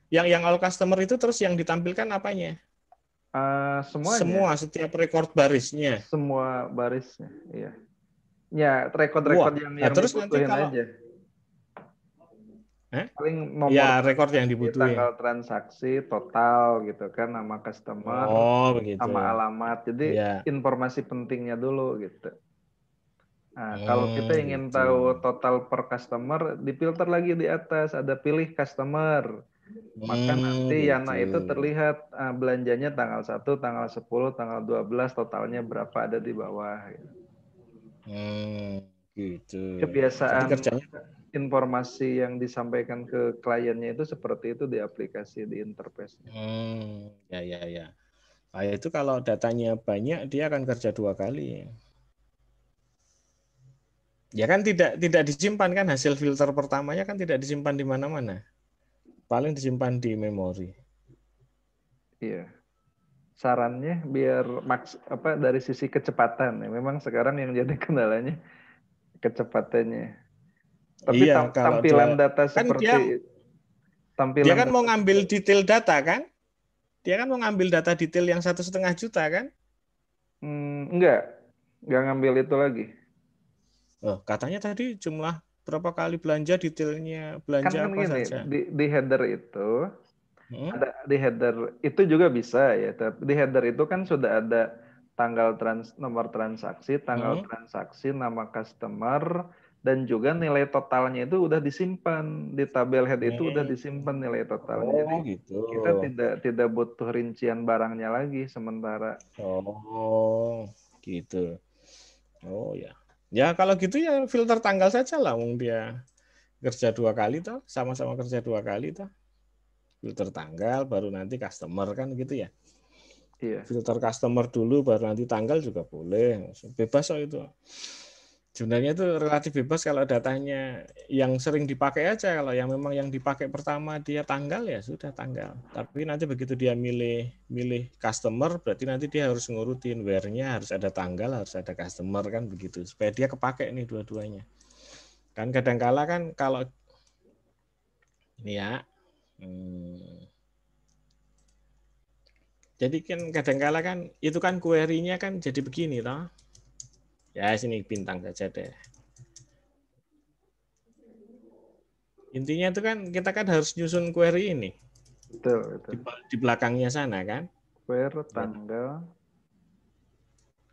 yang all customer itu terus yang ditampilkan apanya?
Semuanya.
Semua, setiap record barisnya.
Semua barisnya, iya. Ya, record-record yang
terus nanti
dibutuhin
kalau,
aja. Paling nomor
ya rekor yang dibutuhin.
tanggal transaksi total gitu kan, nama customer, sama alamat. Jadi informasi pentingnya dulu gitu. Nah, kalau kita ingin tahu total per customer, difilter lagi di atas, ada pilih customer. Maka nanti Yana itu terlihat belanjanya tanggal 1, tanggal 10, tanggal 12, totalnya berapa ada di bawah.
Gitu.
Kebiasaan
Jadi kerjanya
informasi yang disampaikan ke kliennya itu seperti itu di aplikasi, di interface.
Ya. Nah, itu kalau datanya banyak, dia akan kerja 2 kali. Ya kan tidak disimpan kan, hasil filter pertamanya kan tidak disimpan di mana-mana. Paling disimpan di memori.
Iya. Sarannya biar dari sisi kecepatan ya. Memang sekarang yang jadi kendalanya kecepatannya. Tapi tampilan data seperti
dia kan mau ngambil detail data kan? Dia kan mau ngambil data detail yang 1,5 juta kan?
Enggak ngambil itu lagi.
Katanya tadi jumlah berapa kali belanja, detailnya belanja
kan
apa
gini,
saja.
Di header itu ada, di header itu juga bisa ya. Tapi di header itu kan sudah ada tanggal nomor transaksi, tanggal transaksi, nama customer, dan juga nilai totalnya itu udah disimpan di tabel head itu udah disimpan nilai totalnya. Jadi
Gitu.
kita tidak butuh rincian barangnya lagi sementara.
Gitu. Ya. Ya kalau gitu ya filter tanggal saja lah, dia kerja 2 kali toh, sama-sama kerja 2 kali toh. Filter tanggal baru nanti customer kan gitu ya.
Iya.
Filter customer dulu baru nanti tanggal juga boleh. Bebas kok itu. Sebenarnya itu relatif bebas kalau datanya yang sering dipakai aja. Kalau yang memang yang dipakai pertama dia tanggal, ya sudah tanggal. Tapi nanti begitu dia milih customer, berarti nanti dia harus ngurutin where-nya, harus ada tanggal, harus ada customer kan begitu. Supaya dia kepake nih dua-duanya. Kan kadang-kala kan kalau ini ya, jadi kan kadang-kala kan itu kan query-nya kan jadi begini toh. Ya sini bintang saja deh. Intinya itu kan kita kan harus nyusun query ini.
Betul.
Di belakangnya sana kan.
Where tanggal.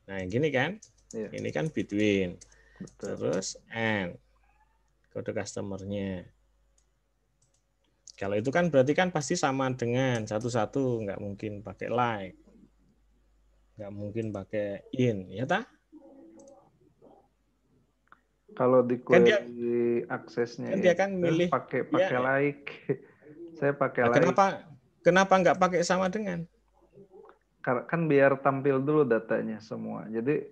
Nah gini kan.
Iya.
Ini kan between.
Betul.
Terus and. Kode customer-nya. Kalau itu kan berarti kan pasti sama dengan satu-satu. Nggak mungkin pakai like. Nggak mungkin pakai in. Ya tak?
Kalau di query aksesnya
kan dia kan milih
pakai
ya,
like. Saya pakai like.
Kenapa nggak pakai sama dengan?
Kan biar tampil dulu datanya semua. Jadi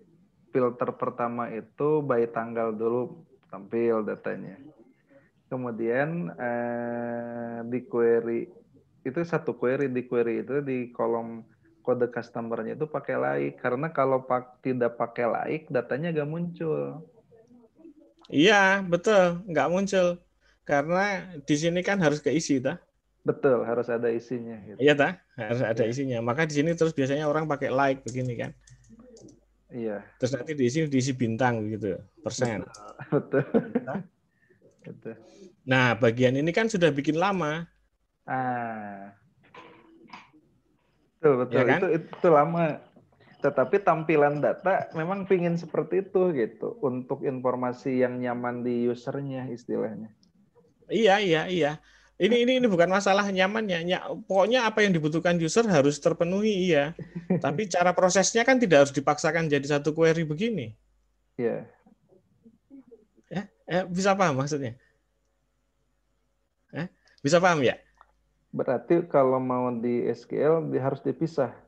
filter pertama itu by tanggal dulu tampil datanya. Kemudian di query itu satu query, di query itu di kolom kode customer-nya itu pakai like. Karena kalau tidak pakai like datanya nggak muncul.
Iya, betul, nggak muncul. Karena di sini kan harus keisi, tak?
Betul, harus ada isinya. Gitu.
Iya, tak? Harus ada isinya. Maka di sini terus biasanya orang pakai like begini kan.
Iya.
Terus nanti diisi bintang gitu, persen.
Betul. Betul.
Nah, bagian ini kan sudah bikin lama.
Betul.
Ya kan?
Itu lama. Tetapi tampilan data memang pingin seperti itu gitu untuk informasi yang nyaman di usernya istilahnya.
Iya. Ini bukan masalah nyamannya. Pokoknya apa yang dibutuhkan user harus terpenuhi, iya. Tapi cara prosesnya kan tidak harus dipaksakan jadi satu query begini.
Iya.
Bisa paham maksudnya? Bisa paham ya?
Berarti kalau mau di SQL harus dipisah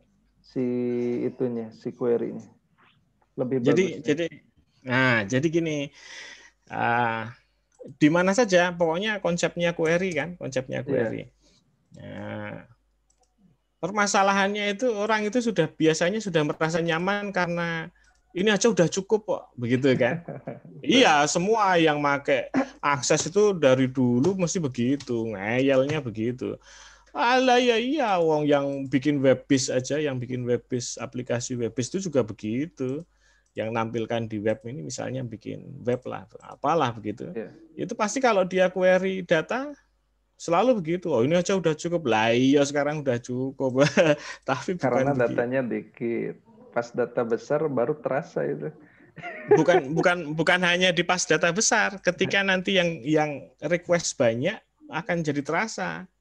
si query-nya. Lebih bagus.
Nah, jadi gini, di mana saja, pokoknya konsepnya query kan, konsepnya query. Nah, permasalahannya itu orang itu biasanya sudah merasa nyaman karena ini aja udah cukup kok, begitu kan? Iya, semua yang pakai akses itu dari dulu mesti begitu, ngeyelnya begitu. Alah ya iya, wong yang bikin webis aja, yang bikin webis, aplikasi webis itu juga begitu. Yang nampilkan di web ini misalnya bikin web lah, apalah begitu. Itu pasti kalau dia query data selalu begitu. Oh ini aja udah cukup. Lah iya sekarang udah cukup. Tapi
karena
bukan
datanya
begitu.
dikit. Pas data besar baru terasa itu.
Bukan hanya di pas data besar. Ketika nanti yang request banyak akan jadi terasa.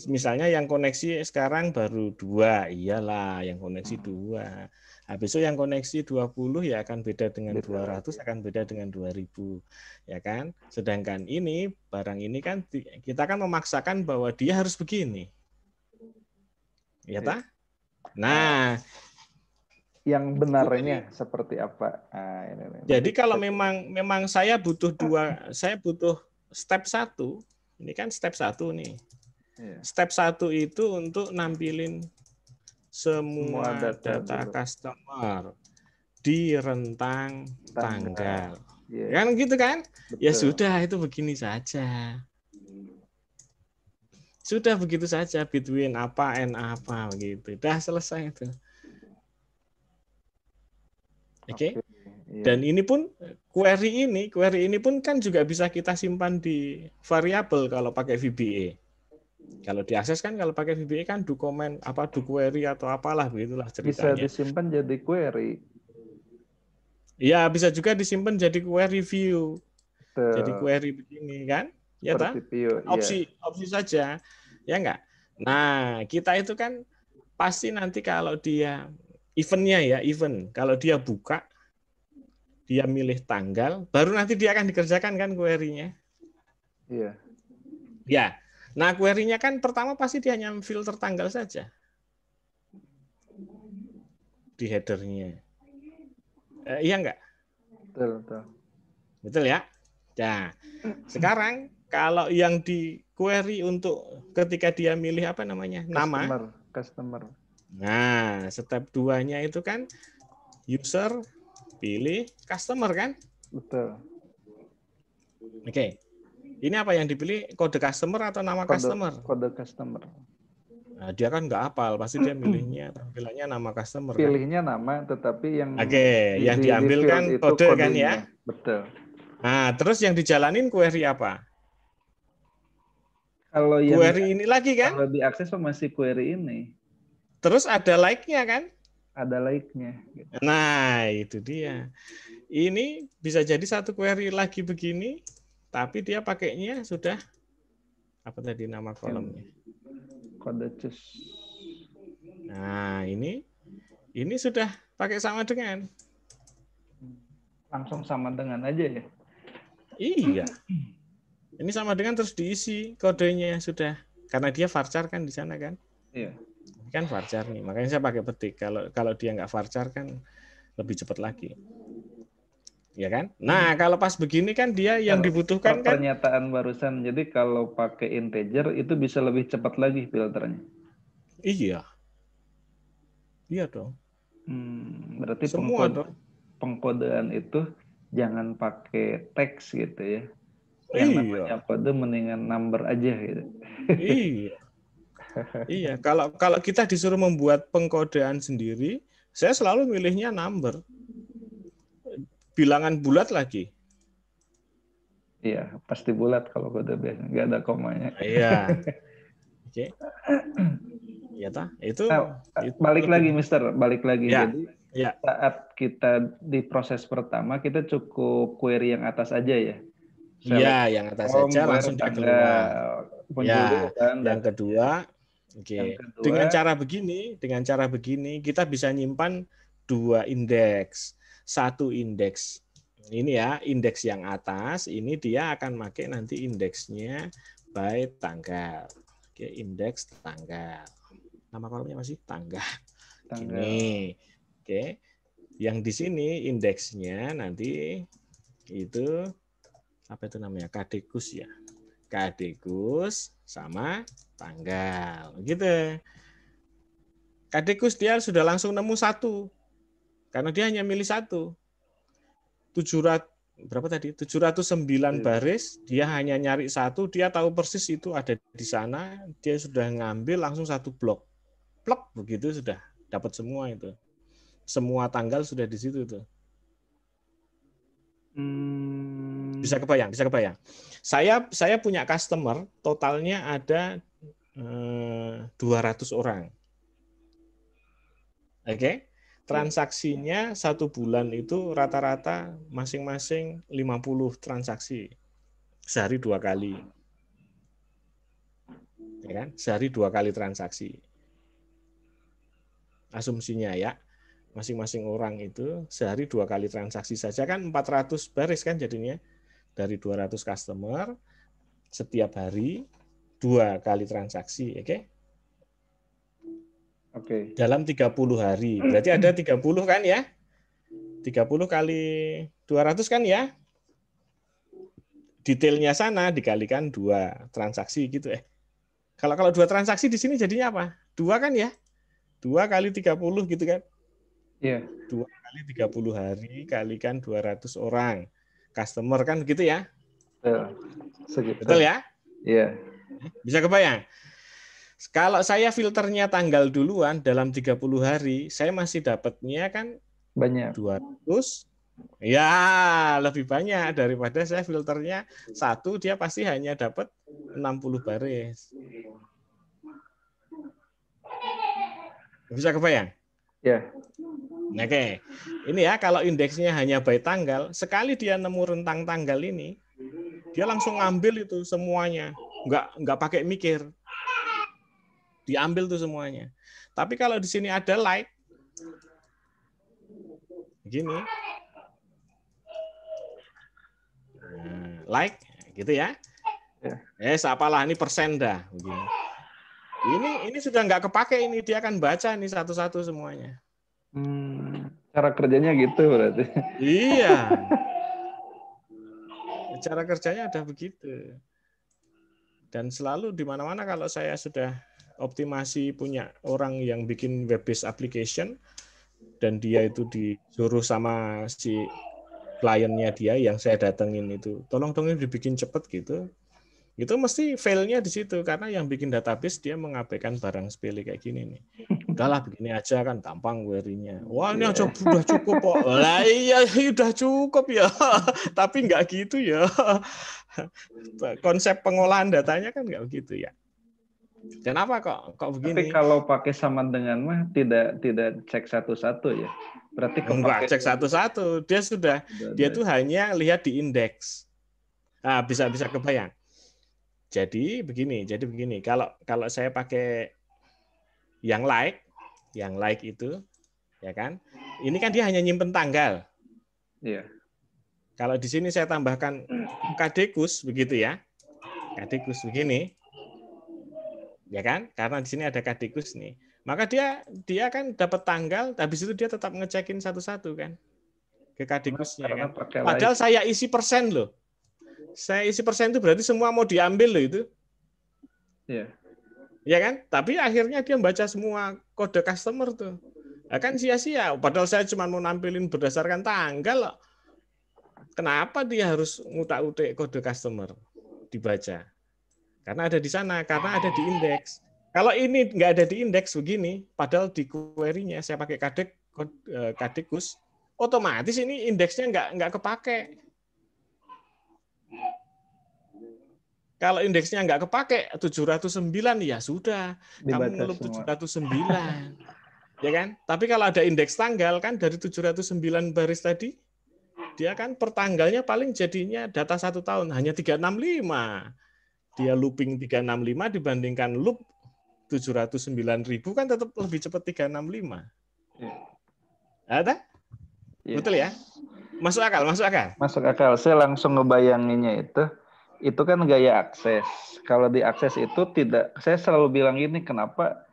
Misalnya yang koneksi sekarang baru 2, iyalah yang koneksi 2. Habis itu yang koneksi 20 ya akan beda dengan 200, akan beda dengan 2000. Ya kan? Sedangkan ini, barang ini kan kita kan memaksakan bahwa dia harus begini. Ya tak? Nah,
yang benarnya seperti apa? Nah, ini.
Jadi kalau memang saya butuh step 1, ini kan step 1 nih. Step 1 itu untuk nampilin semua data customer di rentang tanggal. Kan gitu kan? Betul. Ya sudah, itu begini saja. Sudah begitu saja, between apa and apa begitu. Dah selesai itu. Oke. Dan ini pun query ini pun kan juga bisa kita simpan di variabel kalau pakai VBA. Kalau diakses kan kalau pakai VBA kan do comment do query atau apalah begitulah ceritanya.
Bisa disimpan jadi query.
Iya, bisa juga disimpan jadi query view. Jadi query begini kan? Ya tak? Opsi saja. Ya enggak? Nah, kita itu kan pasti nanti kalau dia event. Kalau dia buka, dia milih tanggal, baru nanti dia akan dikerjakan kan query-nya.
Iya.
Ya. Nah, query-nya kan pertama pasti dia hanya filter tanggal saja. Di header-nya. Iya enggak?
Betul.
Betul ya? Nah, sekarang kalau yang di query untuk ketika dia milih apa namanya? Nama.
Customer.
Nah, step 2-nya itu kan user pilih customer kan?
Betul.
Oke. Ini apa yang dipilih? Kode customer atau nama customer?
Kode customer.
Nah, dia kan nggak hafal, pasti dia milihnya tampilannya nama customer.
Pilihnya kan? Nama, tetapi yang
yang diambil kan kode kan ya?
Betul.
Nah, terus yang dijalanin query apa?
Kalau
query ini lagi kan?
Kalau diakses masih query ini.
Terus ada like-nya kan?
Ada like-nya.
Nah, itu dia. Ini bisa jadi satu query lagi begini, tapi dia pakainya sudah apa tadi nama kolomnya?
Kode cus.
Nah, ini sudah pakai sama dengan.
Langsung sama dengan aja ya?
Iya. Ini sama dengan terus diisi kodenya sudah. Karena dia varchar kan di sana kan?
Iya.
Kan varchar nih, makanya saya pakai petik. Kalau dia nggak varchar kan lebih cepat lagi. Ya kan? Nah, kalau pas begini kan dia yang dibutuhkan kan
pernyataan barusan. Jadi kalau pakai integer itu bisa lebih cepat lagi filternya.
Iya. Iya dong.
Berarti
semua
pengkodean itu jangan pakai teks gitu ya. Yang namanya kode mendingan number aja gitu.
Iya. Iya, kalau kita disuruh membuat pengkodean sendiri, saya selalu milihnya number. Bilangan bulat lagi.
Iya, pasti bulat kalau kode biasa, nggak ada komanya.
Iya. Oke. Ya ta, itu
balik lagi, Mister, balik lagi.
Ya.
Jadi saat kita di proses pertama kita cukup query yang atas aja ya.
Iya, yang atas saja langsung dia keluar. Ya, yang kedua, dengan cara begini kita bisa nyimpan 2 indeks. 1 indeks ini ya, indeks yang atas ini dia akan pakai nanti indeksnya by tanggal. Oke, indeks tanggal. Nama kolomnya masih tanggal. Ini. Oke. Yang di sini indeksnya nanti itu apa itu namanya? Kadekus ya. Kadekus sama tanggal. Gitu. Kadekus dia sudah langsung nemu satu. Karena dia hanya milih satu. 700 berapa tadi? 709 baris, dia hanya nyari satu, dia tahu persis itu ada di sana, dia sudah ngambil langsung satu blok. Plek begitu sudah dapat semua itu. Semua tanggal sudah di situ tuh. Bisa kebayang, bisa kebayang. Saya punya customer, totalnya ada 200 orang. Oke. Transaksinya 1 bulan itu rata-rata masing-masing 50 transaksi. Sehari 2 kali. Ya kan? Sehari 2 kali transaksi. Asumsinya ya. Masing-masing orang itu sehari 2 kali transaksi saja kan 400 baris kan jadinya. Dari 200 customer setiap hari 2 kali transaksi, oke?
Oke.
Dalam 30 hari. Berarti ada 30 kan ya? 30 kali 200 kan ya? Detailnya sana dikalikan 2 transaksi gitu . Kalau 2 transaksi di sini jadinya apa? 2 kan ya? 2 kali 30 gitu kan?
Iya.
2 kali 30 hari kalikan 200 orang. Customer kan gitu ya?
Segitu.
Betul ya?
Iya.
Bisa kebayang? Kalau saya filternya tanggal duluan dalam 30 hari, saya masih dapatnya kan
banyak.
200. Ya, lebih banyak daripada saya filternya 1, dia pasti hanya dapat 60 baris. Bisa kebayang?
Ya.
Oke. Ini ya, kalau indeksnya hanya by tanggal, sekali dia nemu rentang tanggal ini, dia langsung ngambil itu semuanya. Nggak pakai mikir. Diambil tuh semuanya. Tapi kalau di sini ada like, begini, like, gitu ya. Apalah ini persen dah, begini. Ini sudah nggak kepake ini, dia akan baca nih satu-satu semuanya.
Cara kerjanya gitu berarti.
Iya. Cara kerjanya ada begitu. Dan selalu di mana-mana kalau saya sudah optimasi punya orang yang bikin web-based application dan dia itu disuruh sama si kliennya dia yang saya datengin itu, tolong dong ini dibikin cepet gitu. Itu mesti fail-nya di situ karena yang bikin database dia mengabaikan barang sepele kayak gini nih. Udahlah begini aja kan gampang query-nya. Wah, ini aja udah cukup kok. Lah iya udah cukup ya. Tapi nggak gitu ya. Konsep pengolahan datanya kan nggak begitu ya. Kenapa kok begini?
Tapi kalau pakai sama dengan mah tidak cek satu-satu ya. Berarti
enggak cek satu-satu. Dia tuh hanya lihat di indeks. Nah, bisa kebayang. Jadi begini. Kalau saya pakai yang like itu, ya kan? Ini kan dia hanya nyimpen tanggal.
Iya.
Kalau di sini saya tambahkan kadekus begitu ya. Kadekus begini. Ya kan? Karena di sini ada kadekus nih. Maka dia kan dapat tanggal, habis itu dia tetap ngecekin satu-satu kan. Ke kadekusnya kan. Padahal saya isi persen loh. Saya isi persen itu berarti semua mau diambil loh itu.
Iya.
Ya kan? Tapi akhirnya dia baca semua kode customer tuh. Nah, kan sia-sia. Padahal saya cuma mau nampilin berdasarkan tanggal. Kenapa dia harus ngutak-utik kode customer dibaca? Karena ada di sana, karena ada di indeks. Kalau ini nggak ada di indeks begini, padahal di query-nya saya pakai kadekus, otomatis ini indeksnya nggak kepake. Kalau indeksnya nggak kepake 709 ya sudah, kamu ngelup 709. Ya kan? Tapi kalau ada indeks tanggal kan dari 709 baris tadi, dia kan per tanggalnya paling jadinya data 1 tahun hanya 365. Dia looping 365 dibandingkan loop 709.000 kan tetap lebih cepat 365. Ada? Yes. Betul ya? Masuk akal.
Masuk akal. Saya langsung ngebayanginnya itu kan gaya akses. Kalau di akses itu tidak, saya selalu bilang ini kenapa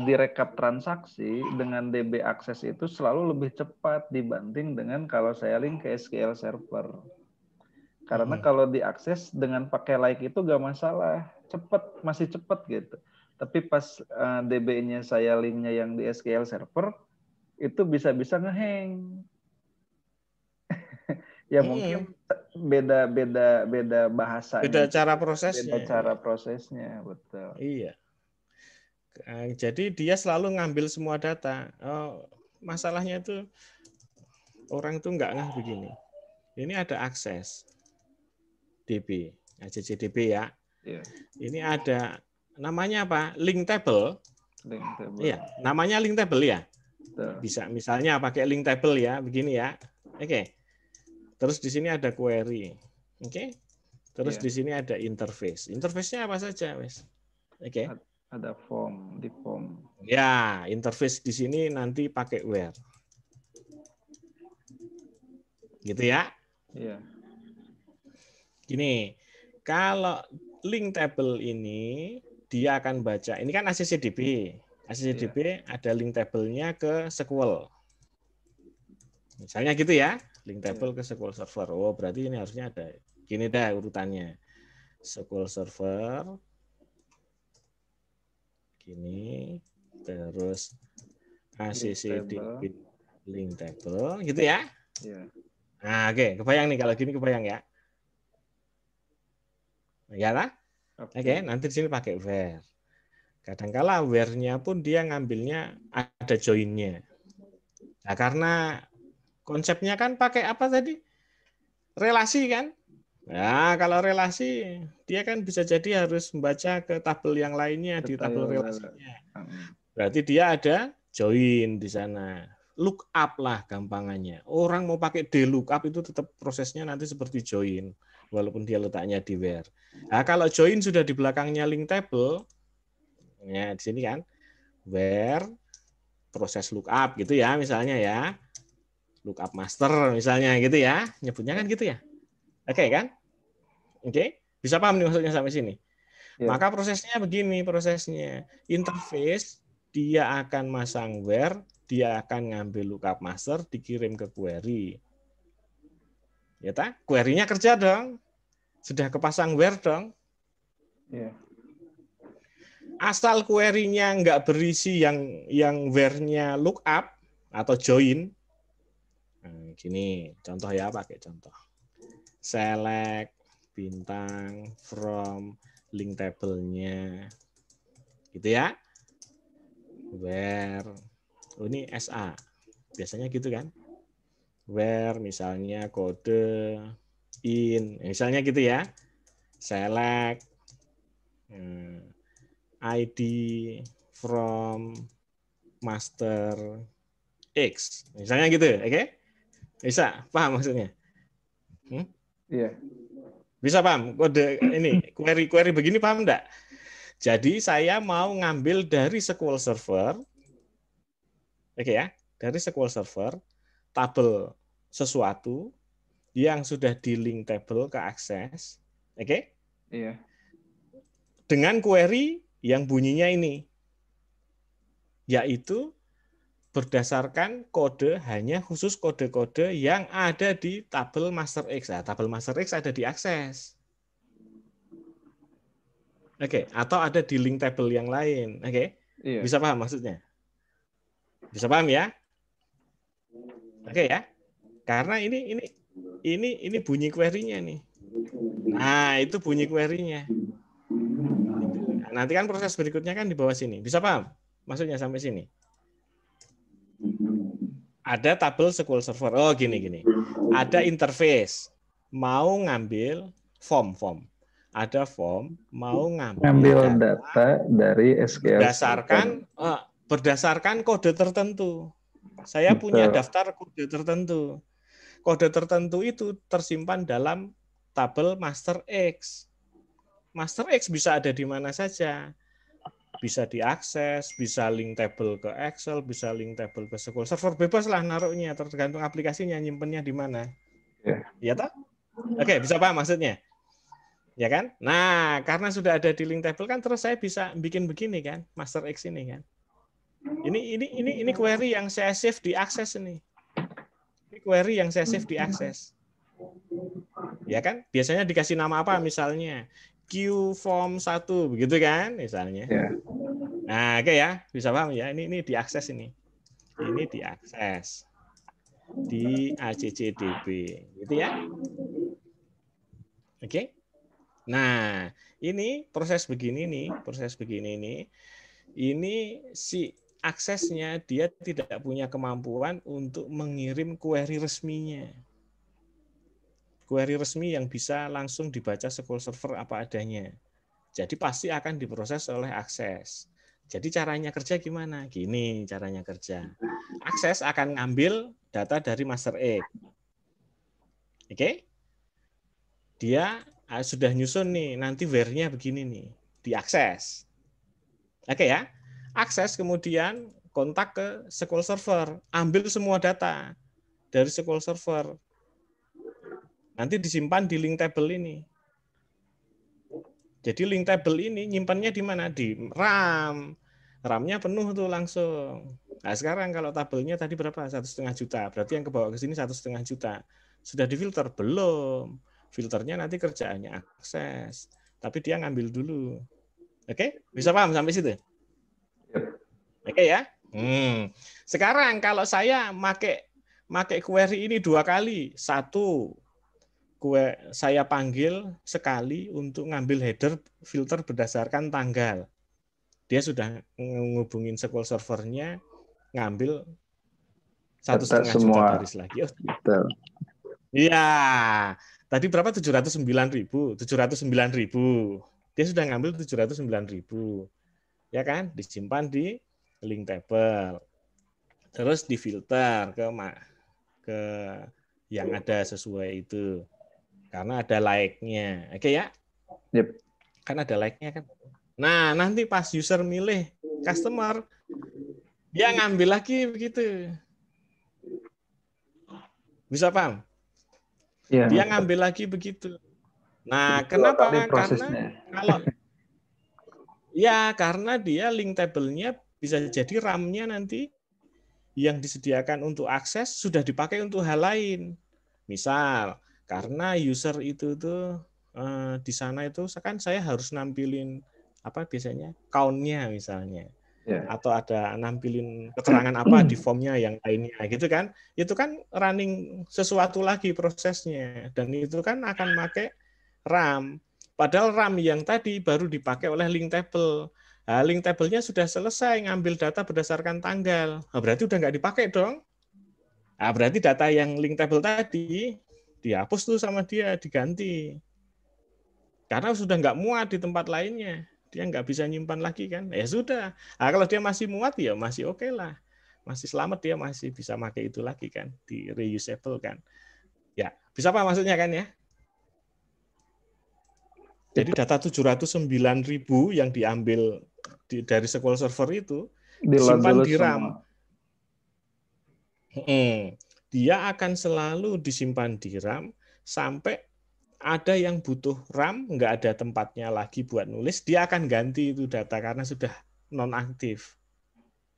direkap transaksi dengan DB akses itu selalu lebih cepat dibanding dengan kalau saya link ke SQL Server. Karena kalau diakses dengan pakai like itu gak masalah, masih cepat gitu. Tapi pas DB-nya saya linknya yang di SQL Server, itu bisa-bisa ngehang. Ya mungkin beda bahasanya,
beda cara prosesnya.
beda cara prosesnya, betul.
Iya. Jadi dia selalu ngambil semua data. Masalahnya itu orang itu nggak ngeh begini. Ini ada akses DB, CCDB ya.
Iya.
Ini ada namanya apa? Link table.
Link table.
Iya, namanya link table ya.
Betul.
Bisa misalnya pakai link table ya, begini ya. Oke. Terus di sini ada query. Oke. Terus di sini ada interface. Interface-nya apa saja, Wes? Oke.
Ada form, di form.
Ya, interface di sini nanti pakai where. Gitu ya.
Iya.
Gini, kalau link table ini dia akan baca. Ini kan ACCDB. ACCDB ada link table-nya ke SQL. Misalnya gitu ya, link table ke SQL Server. Oh, berarti ini harusnya ada. Gini dah urutannya. SQL Server. Gini, terus ACCDB link table, gitu ya?
Iya.
Nah, oke, kebayang nih kalau gini kebayang ya? Ya lah? Oke, nanti di sini pakai where. Kadangkala where-nya pun dia ngambilnya ada join-nya. Nah, karena konsepnya kan pakai apa tadi? Relasi kan? Nah, kalau relasi, dia kan bisa jadi harus membaca ke tabel yang lainnya di tabel relasinya. Berarti dia ada join di sana. Look up lah gampangannya. Orang mau pakai delookup itu tetap prosesnya nanti seperti join, walaupun dia letaknya di where. Nah, kalau join sudah di belakangnya link table, ya di sini kan, where proses lookup gitu ya, misalnya ya. Lookup master misalnya gitu ya. Nyebutnya kan gitu ya. Oke kan? Oke, bisa paham nih maksudnya sampai sini. Maka prosesnya begini, prosesnya interface dia akan masang where, dia akan ngambil lookup master, dikirim ke query. Ya tak? Query-nya kerja dong. Sudah kepasang where dong. Asal query-nya nggak berisi yang where-nya lookup atau join. Nah, gini, contoh ya, pakai contoh. Select bintang from link table-nya. Gitu ya. Where. Oh, ini SA. Biasanya gitu kan. Where misalnya kode in. Misalnya gitu ya. Select ID from master X. Misalnya gitu. Oke? Bisa paham maksudnya?
Iya.
Bisa paham kode ini query begini paham enggak? Jadi saya mau ngambil dari SQL Server, oke ya, dari SQL Server tabel sesuatu yang sudah di link table ke akses, oke?
Iya.
Dengan query yang bunyinya ini, yaitu berdasarkan kode hanya khusus kode-kode yang ada di tabel master X. Nah, tabel master X ada di akses. Oke, atau ada di link table yang lain. Oke.
Iya.
Bisa paham maksudnya? Bisa paham ya? Oke ya. Karena ini bunyi query-nya nih. Nah, itu bunyi query-nya. Nanti kan proses berikutnya kan di bawah sini. Bisa paham? Maksudnya sampai sini. Ada tabel SQL Server. Oh, gini. Ada interface. Mau ngambil form. Ada form, mau ngambil
data dari SQL
berdasarkan kode tertentu. Saya punya daftar kode tertentu. Kode tertentu itu tersimpan dalam tabel master X. Master X bisa ada di mana saja. Bisa diakses, bisa link table ke Excel, bisa link table ke SQL Server, bebas lah naruhnya, tergantung aplikasinya nyimpennya di mana. Ya tak? Oke, bisa paham maksudnya? Ya kan? Nah, karena sudah ada di link table kan terus saya bisa bikin begini kan, master X ini kan. Ini query yang saya save di akses ini. Ini query yang saya save di akses. Ya kan? Biasanya dikasih nama apa misalnya? Q form 1 begitu kan misalnya.
Ya.
Nah, oke ya, bisa paham ya. Ini diakses ini. Ini diakses di ACCDB gitu ya. Oke. Nah, ini proses begini nih, proses begini nih. Ini si aksesnya dia tidak punya kemampuan untuk mengirim query resminya. Query resmi yang bisa langsung dibaca SQL Server apa adanya. Jadi pasti akan diproses oleh akses. Jadi caranya kerja gimana? Gini caranya kerja. Akses akan ngambil data dari master X. Oke? Dia sudah nyusun nih, nanti where-nya begini nih, diakses. Oke ya? Akses kemudian kontak ke SQL Server, ambil semua data dari SQL Server. Nanti disimpan di link table ini. Jadi link table ini nyimpannya di mana? Di RAM. RAM-nya penuh tuh langsung. Nah sekarang kalau tabelnya tadi berapa? 1,5 juta. Berarti yang kebawa ke sini 1,5 juta. Sudah difilter? Belum. Filternya nanti kerjaannya akses. Tapi dia ngambil dulu. Oke? Bisa paham sampai situ? Oke ya? Sekarang kalau saya make query ini 2 kali. 1, saya panggil sekali untuk ngambil header filter berdasarkan tanggal. Dia sudah ngubungin SQL servernya, ngambil 1,5 juta baris lagi. Iya, tadi berapa? 709.000. 709.000. Dia sudah ngambil 709.000. Ya kan? Disimpan di link table. Terus difilter ke yang ada sesuai itu. Karena ada like-nya. Oke ya?
Yep.
Kan ada like-nya kan. Nah, nanti pas user milih customer, dia ngambil lagi begitu. Bisa paham? Ya, dia ngambil lagi begitu. Nah, kenapa? Karena kalau karena dia link table-nya bisa jadi RAM-nya nanti yang disediakan untuk akses sudah dipakai untuk hal lain. Misal, karena user itu tuh di sana itu kan saya harus nampilin apa biasanya count-nya misalnya. Atau ada nampilin keterangan apa di form-nya yang lainnya gitu kan. Itu kan running sesuatu lagi prosesnya dan itu kan akan pakai RAM. Padahal RAM yang tadi baru dipakai oleh link table. Nah, link table-nya sudah selesai ngambil data berdasarkan tanggal. Nah, berarti udah nggak dipakai dong. Nah, berarti data yang link table tadi dihapus tuh sama dia, diganti. Karena sudah nggak muat di tempat lainnya. Dia nggak bisa nyimpan lagi kan. Ya sudah. Nah, kalau dia masih muat ya masih oke lah. Masih selamat, dia masih bisa pakai itu lagi kan. Di reusable kan. Ya, bisa apa maksudnya kan ya? Jadi data 709.000 yang diambil dari SQL Server itu disimpan di RAM. Dia akan selalu disimpan di RAM sampai ada yang butuh RAM, nggak ada tempatnya lagi buat nulis, dia akan ganti itu data karena sudah nonaktif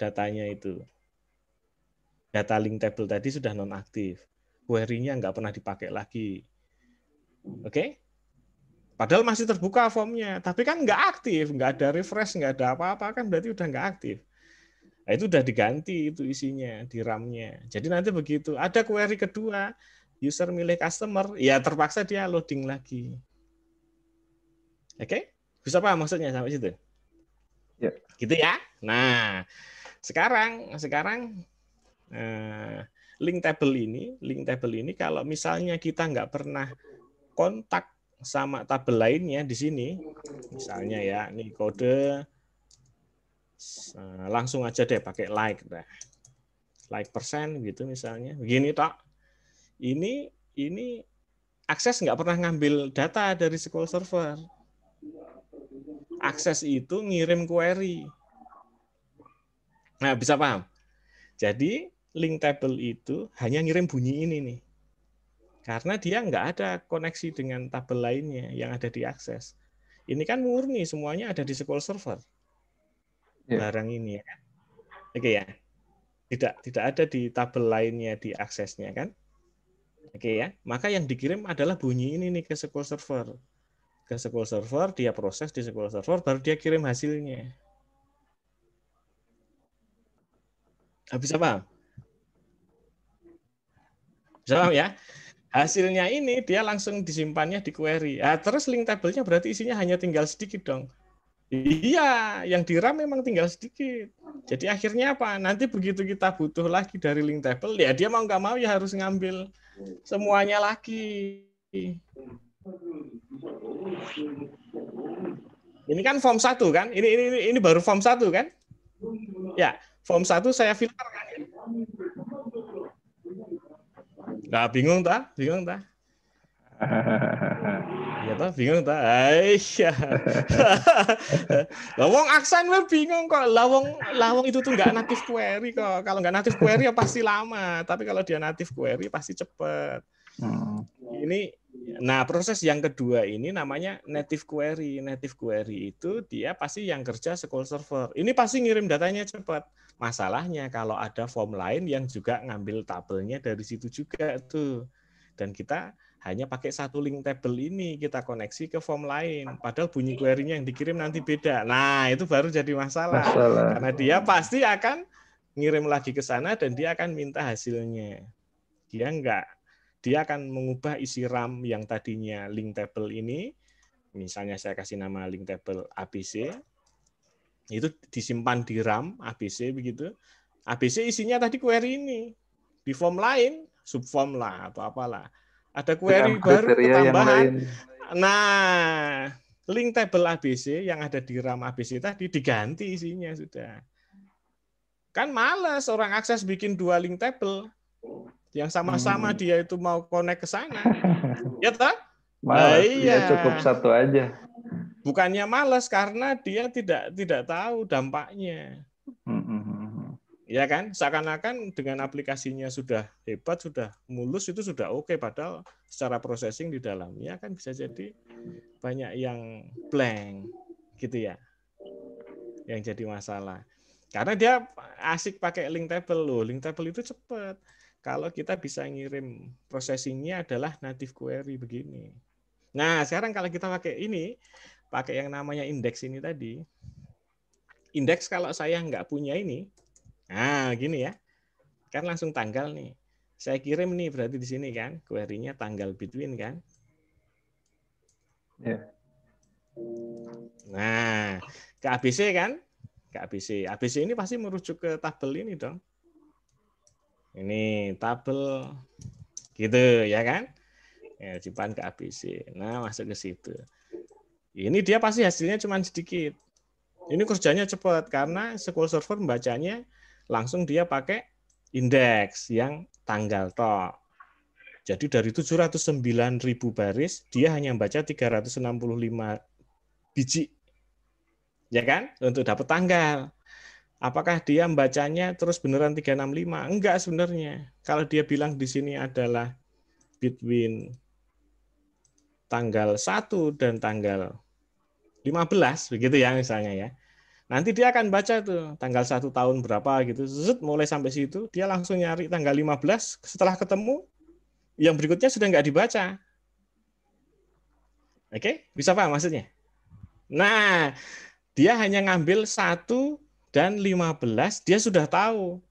datanya itu. Data link table tadi sudah nonaktif. Query-nya nggak pernah dipakai lagi. Oke? Padahal masih terbuka formnya, tapi kan nggak aktif, nggak ada refresh, nggak ada apa-apa, kan berarti udah nggak aktif. Nah, itu udah diganti itu isinya di RAM-nya. Jadi nanti begitu ada query kedua, user milih customer, ya terpaksa dia loading lagi. Oke? Bisa paham maksudnya sampai situ? Ya. Gitu ya. Nah, sekarang link table ini kalau misalnya kita nggak pernah kontak sama tabel lainnya di sini, misalnya ya, ini kode langsung aja deh pakai like persen gitu misalnya, begini tak. Ini akses nggak pernah ngambil data dari SQL Server. Akses itu ngirim query. Nah, bisa paham? Jadi link table itu hanya ngirim bunyi ini nih. Karena dia nggak ada koneksi dengan tabel lainnya yang ada di akses. Ini kan murni semuanya ada di SQL Server. Barang ini ya. Oke ya. Tidak ada di tabel lainnya di aksesnya kan. Oke ya. Maka yang dikirim adalah bunyi ini nih ke SQL Server. Ke SQL Server, dia proses di SQL Server, baru dia kirim hasilnya. Bisa paham? Bisa paham ya? Hasilnya ini dia langsung disimpannya di query. Terus link tabelnya berarti isinya hanya tinggal sedikit dong. Iya, yang di RAM memang tinggal sedikit. Jadi akhirnya apa? Nanti begitu kita butuh lagi dari link table, ya dia mau nggak mau ya harus ngambil semuanya lagi. Ini kan form 1 kan? Ini baru form 1 kan? Ya, form 1 saya filter kan. Nah, bingung tak? Ya toh, bingung tak? Iya. Lawong aksen we bingung kok. Lawong itu tuh nggak native query kok. Kalau nggak native query ya pasti lama. Tapi kalau dia native query pasti cepet. Nah, proses yang kedua ini namanya native query. Native query itu dia pasti yang kerja SQL Server. Ini pasti ngirim datanya cepat. Masalahnya kalau ada form lain yang juga ngambil tabelnya dari situ juga tuh. Dan kita hanya pakai satu link table ini kita koneksi ke form lain. Padahal bunyi query-nya yang dikirim nanti beda. Nah, itu baru jadi masalah. Karena dia pasti akan ngirim lagi ke sana dan dia akan minta hasilnya. Dia akan mengubah isi RAM yang tadinya link table ini. Misalnya saya kasih nama link table ABC. Itu disimpan di RAM ABC begitu. ABC isinya tadi query ini. Di form lain, subform lah atau apalah. Ada query baru ketambahan. Nah, link table ABC yang ada di RAM ABC tadi diganti isinya sudah. Kan males orang akses bikin 2 link table yang sama-sama dia itu mau connect ke sana. Ya toh?
Males, dia cukup satu aja.
Bukannya malas karena dia tidak tahu dampaknya. Ya kan, seakan-akan dengan aplikasinya sudah hebat, sudah mulus, itu sudah oke, padahal secara processing di dalamnya kan bisa jadi banyak yang blank gitu ya, yang jadi masalah. Karena dia asik pakai link table loh, link table itu cepat. Kalau kita bisa ngirim processingnya adalah native query begini. Nah, sekarang kalau kita pakai ini, pakai yang namanya indeks ini tadi. Indeks kalau saya nggak punya ini, nah gini ya, kan langsung tanggal nih. Saya kirim nih berarti di sini kan, query-nya tanggal between kan. Nah, ke ABC kan, ke ABC. ABC ini pasti merujuk ke tabel ini dong. Ini tabel gitu ya kan. Ya, simpan ke ABC. Nah, masuk ke situ. Ini dia pasti hasilnya cuma sedikit. Ini kerjanya cepat karena SQL Server membacanya langsung dia pakai indeks yang tanggal tok. Jadi dari 709.000 baris dia hanya membaca 365 biji. Ya kan? Untuk dapat tanggal. Apakah dia membacanya terus beneran 365? Enggak sebenarnya. Kalau dia bilang di sini adalah between tanggal 1 dan tanggal 15 begitu ya misalnya ya. Nanti dia akan baca tuh tanggal 1 tahun berapa gitu. Mulai sampai situ dia langsung nyari tanggal 15, setelah ketemu yang berikutnya sudah nggak dibaca. Oke, bisa paham maksudnya? Nah, dia hanya ngambil 1 dan 15, dia sudah tahu.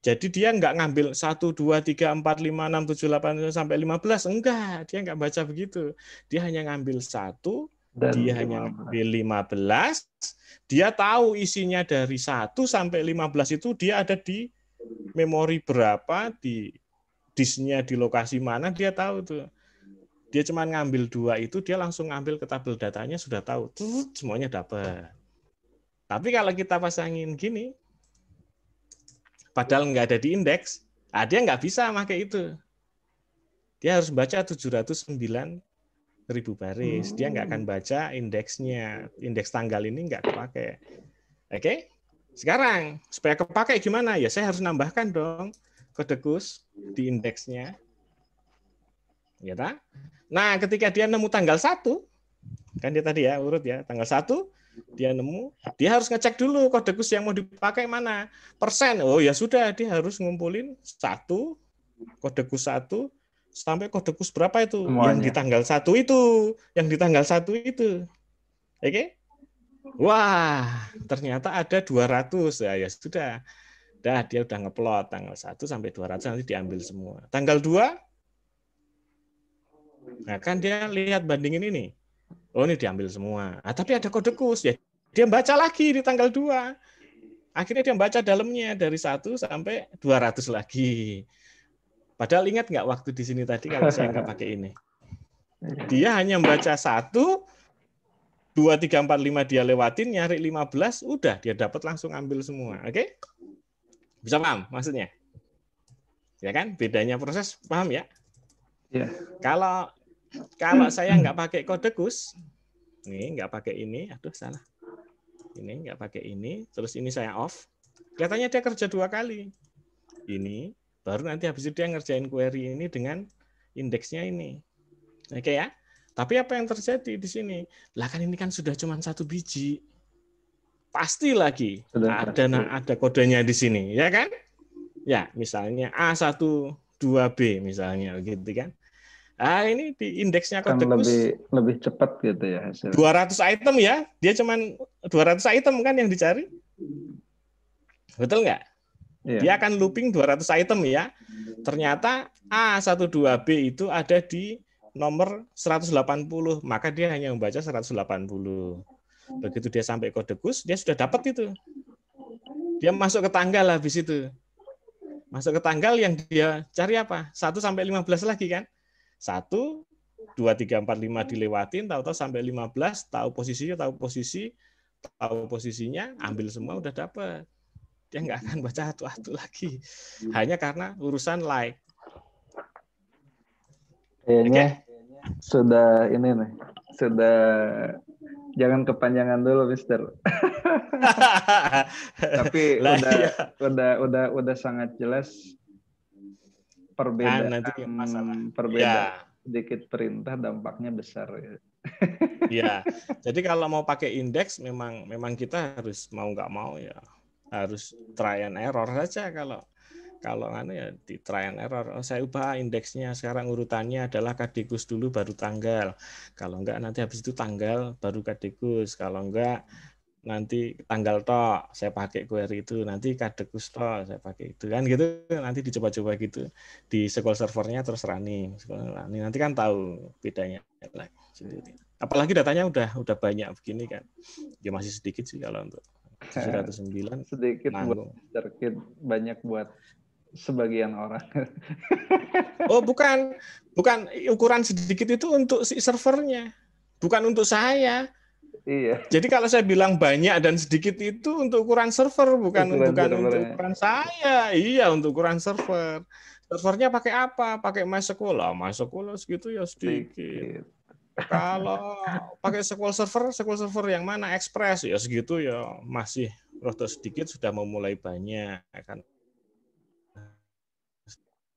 Jadi dia nggak ngambil 1, 2, 3, 4, 5, 6, 7, 8, sampai 15. Enggak, dia nggak baca begitu. Dia hanya ngambil 1, dia hanya ngambil 15, dia tahu isinya dari 1 sampai 15 itu dia ada di memori berapa, di disknya di lokasi mana, dia tahu tuh. Dia cuma ngambil 2 itu, dia langsung ngambil ke tabel datanya, sudah tahu. Semuanya dapat. Tapi kalau kita pasangin gini, padahal nggak ada di indeks, dia nggak bisa pakai itu. Dia harus baca 709.000 baris. Dia nggak akan baca indeksnya. Indeks tanggal ini nggak kepake. Oke? Sekarang, supaya kepake gimana? Ya saya harus nambahkan dong kode kus di indeksnya. Ya, nah, ketika dia nemu tanggal 1, kan dia tadi ya urut ya, tanggal 1 dia nemu, dia harus ngecek dulu kode kus yang mau dipakai mana. Persen. Oh ya sudah, dia harus ngumpulin 1 kode kus 1 sampai kode kus berapa itu?
Semuanya.
Yang di tanggal 1 itu, yang di tanggal 1 itu. Oke? Wah, ternyata ada 200. Ya sudah. Dia udah ngeplot tanggal 1 sampai 200 nanti diambil semua. Tanggal 2, nah kan dia lihat bandingin ini. Oh, ini diambil semua. Nah, tapi ada kode kus ya. Dia baca lagi di tanggal 2. Akhirnya dia baca dalamnya dari 1 sampai 200 lagi. Padahal ingat nggak waktu di sini tadi kalau saya nggak pakai ini? Dia hanya membaca 1, 2, 3, 4, 5 dia lewatin, nyari 15, udah dia dapat langsung ambil semua. Oke? Bisa paham maksudnya? Ya kan? Bedanya proses, paham ya?
Ya.
Kalau saya nggak pakai kode kus, nih nggak pakai ini, aduh salah. Ini nggak pakai ini, terus ini saya off. Kelihatannya dia kerja 2 kali. Ini, baru nanti habis itu dia ngerjain query ini dengan indeksnya ini. Oke ya? Tapi apa yang terjadi di sini? Lah kan ini kan sudah cuma 1 biji. Pasti lagi ada kodenya di sini, ya kan? Ya, misalnya A12B misalnya gitu kan. Ah, ini di indeksnya kode kus
lebih cepat gitu ya hasilnya.
200 item ya. Dia cuman 200 item kan yang dicari. Betul nggak?
Iya.
Dia akan looping 200 item ya. Ternyata A12B itu ada di nomor 180, maka dia hanya membaca 180. Begitu dia sampai kode kus, dia sudah dapat itu. Dia masuk ke tanggal habis itu. Masuk ke tanggal yang dia cari apa? 1 sampai 15 lagi kan? 1, 2, 3, 4, 5 dilewatin, tahu-tahu sampai 15, tahu posisinya, ambil semua udah dapat. Dia nggak akan baca satu-satu lagi. Hanya karena urusan like.
Kayaknya sudah ini nih, sudah jangan kepanjangan dulu, Mister. Tapi udah sangat jelas perbedaan sedikit perintah dampaknya besar ya.
Ya, jadi kalau mau pakai indeks memang kita harus mau nggak mau ya harus try and error saja. Kalau ya di try and error. Oh, saya ubah indeksnya sekarang urutannya adalah kadekus dulu baru tanggal. Kalau enggak nanti habis itu tanggal baru kadekus. Kalau enggak nanti tanggal toh saya pakai query itu, nanti kadekus toh saya pakai itu kan gitu. Nanti dicoba-coba gitu di SQL servernya terus running. Nanti kan tahu bedanya sendiri. Apalagi datanya udah banyak begini kan. Ya masih sedikit sih kalau untuk 709
sedikit nanggung. Banyak buat sebagian orang.
Oh, bukan ukuran sedikit itu untuk si servernya, bukan untuk saya.
Iya.
Jadi kalau saya bilang banyak dan sedikit itu untuk ukuran server, bukan untuk ukuran saya. Iya, untuk ukuran server. Servernya pakai apa? Pakai MySQL. MySQL segitu ya sedikit. Kalau pakai SQL server yang mana? Express ya segitu ya masih rada sedikit, sudah memulai banyak kan.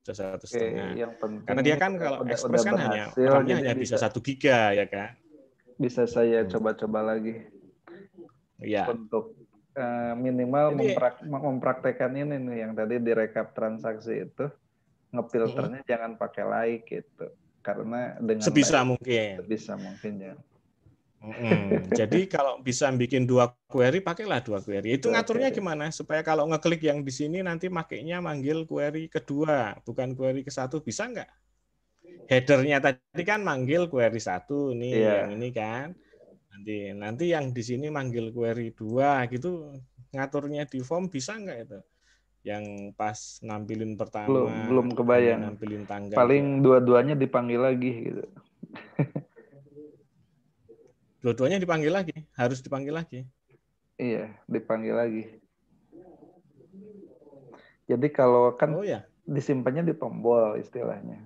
1,5. Karena dia kan kalau Express kan hanya bisa 1 giga ya kan.
Bisa saya coba-coba lagi.
Ya.
Untuk minimal mempraktekkan ini nih yang tadi direkap transaksi itu, ngefilternya jangan pakai like gitu. Karena dengan
sebisa
like,
mungkin
ya.
Jadi kalau bisa bikin 2 query, pakailah 2 query. Itu ngaturnya gimana? Supaya kalau ngeklik yang di sini nanti makainya manggil query kedua, bukan query ke-1, bisa nggak? Headernya tadi kan manggil query 1 nih, yang ini kan. Nanti yang di sini manggil query 2 gitu. Ngaturnya di form bisa nggak itu? Yang pas nampilin pertama,
belum kebayang.
Nampilin tanggal.
Paling dua-duanya dipanggil lagi gitu.
Dua-duanya dipanggil lagi, harus dipanggil lagi.
Iya, dipanggil lagi. Jadi kalau kan disimpannya di tombol istilahnya.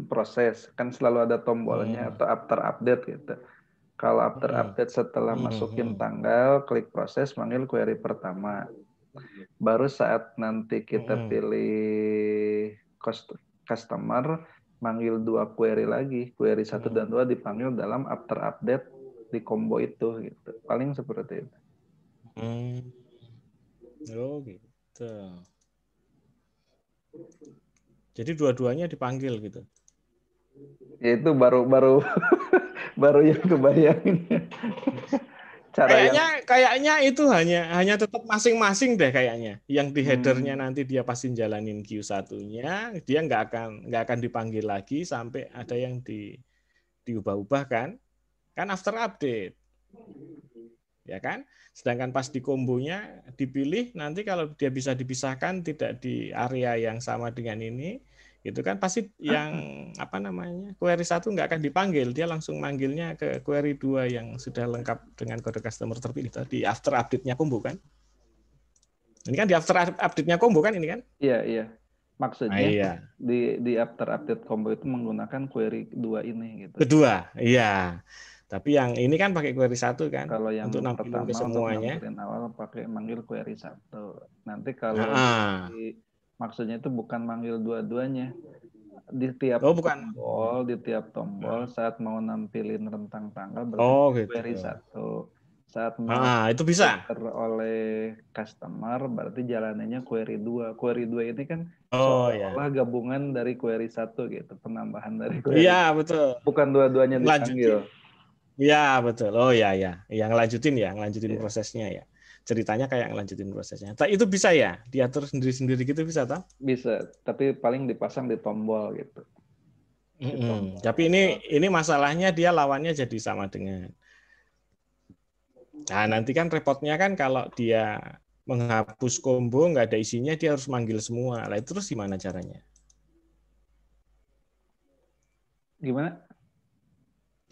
Proses kan selalu ada tombolnya atau after update gitu. Kalau after update setelah masukin tanggal, klik proses, manggil query pertama. Baru saat nanti kita pilih customer, manggil 2 query lagi, query 1 dan 2 dipanggil dalam after update di combo itu gitu. Paling seperti itu.
Oh gitu. Jadi dua-duanya dipanggil gitu.
Ya itu baru baru yang kebayangin.
Kayaknya itu hanya tetap masing-masing deh kayaknya. Yang di headernya nanti dia pasti jalanin Q1-nya, dia nggak akan dipanggil lagi sampai ada yang diubah-ubah kan after update. Ya kan? Sedangkan pas di kombonya dipilih nanti kalau dia bisa dipisahkan tidak di area yang sama dengan ini, itu kan pasti yang query 1 nggak akan dipanggil, dia langsung manggilnya ke query 2 yang sudah lengkap dengan kode customer terpilih tadi after update-nya combo kan. Ini kan di after update-nya combo kan ini kan?
Iya. Maksudnya di after update combo itu menggunakan query 2 ini gitu.
Kedua, iya. Tapi yang ini kan pakai query 1 kan.
Kalau yang
untuk nampilin ke semuanya.
Untuk awal pakai manggil query 1. Nanti kalau maksudnya itu bukan manggil dua-duanya. Di tiap tombol saat mau nampilin rentang tanggal berarti query 1. Saat mau
itu bisa
oleh customer berarti jalanannya query 2. Query 2 ini kan seolah gabungan dari query 1 gitu, penambahan dari query.
Iya, betul.
Bukan dua-duanya dipanggil.
Iya, betul. Oh ya. Yang ngelanjutin prosesnya ya. Ceritanya kayak ngelanjutin prosesnya. Itu bisa ya? Diatur sendiri-sendiri gitu bisa toh?
Bisa, tapi paling dipasang di tombol gitu.
Tapi ini masalahnya dia lawannya jadi sama dengan. Nah, nanti kan repotnya kan kalau dia menghapus combo nggak ada isinya, dia harus manggil semua. Lah terus gimana caranya?
Gimana?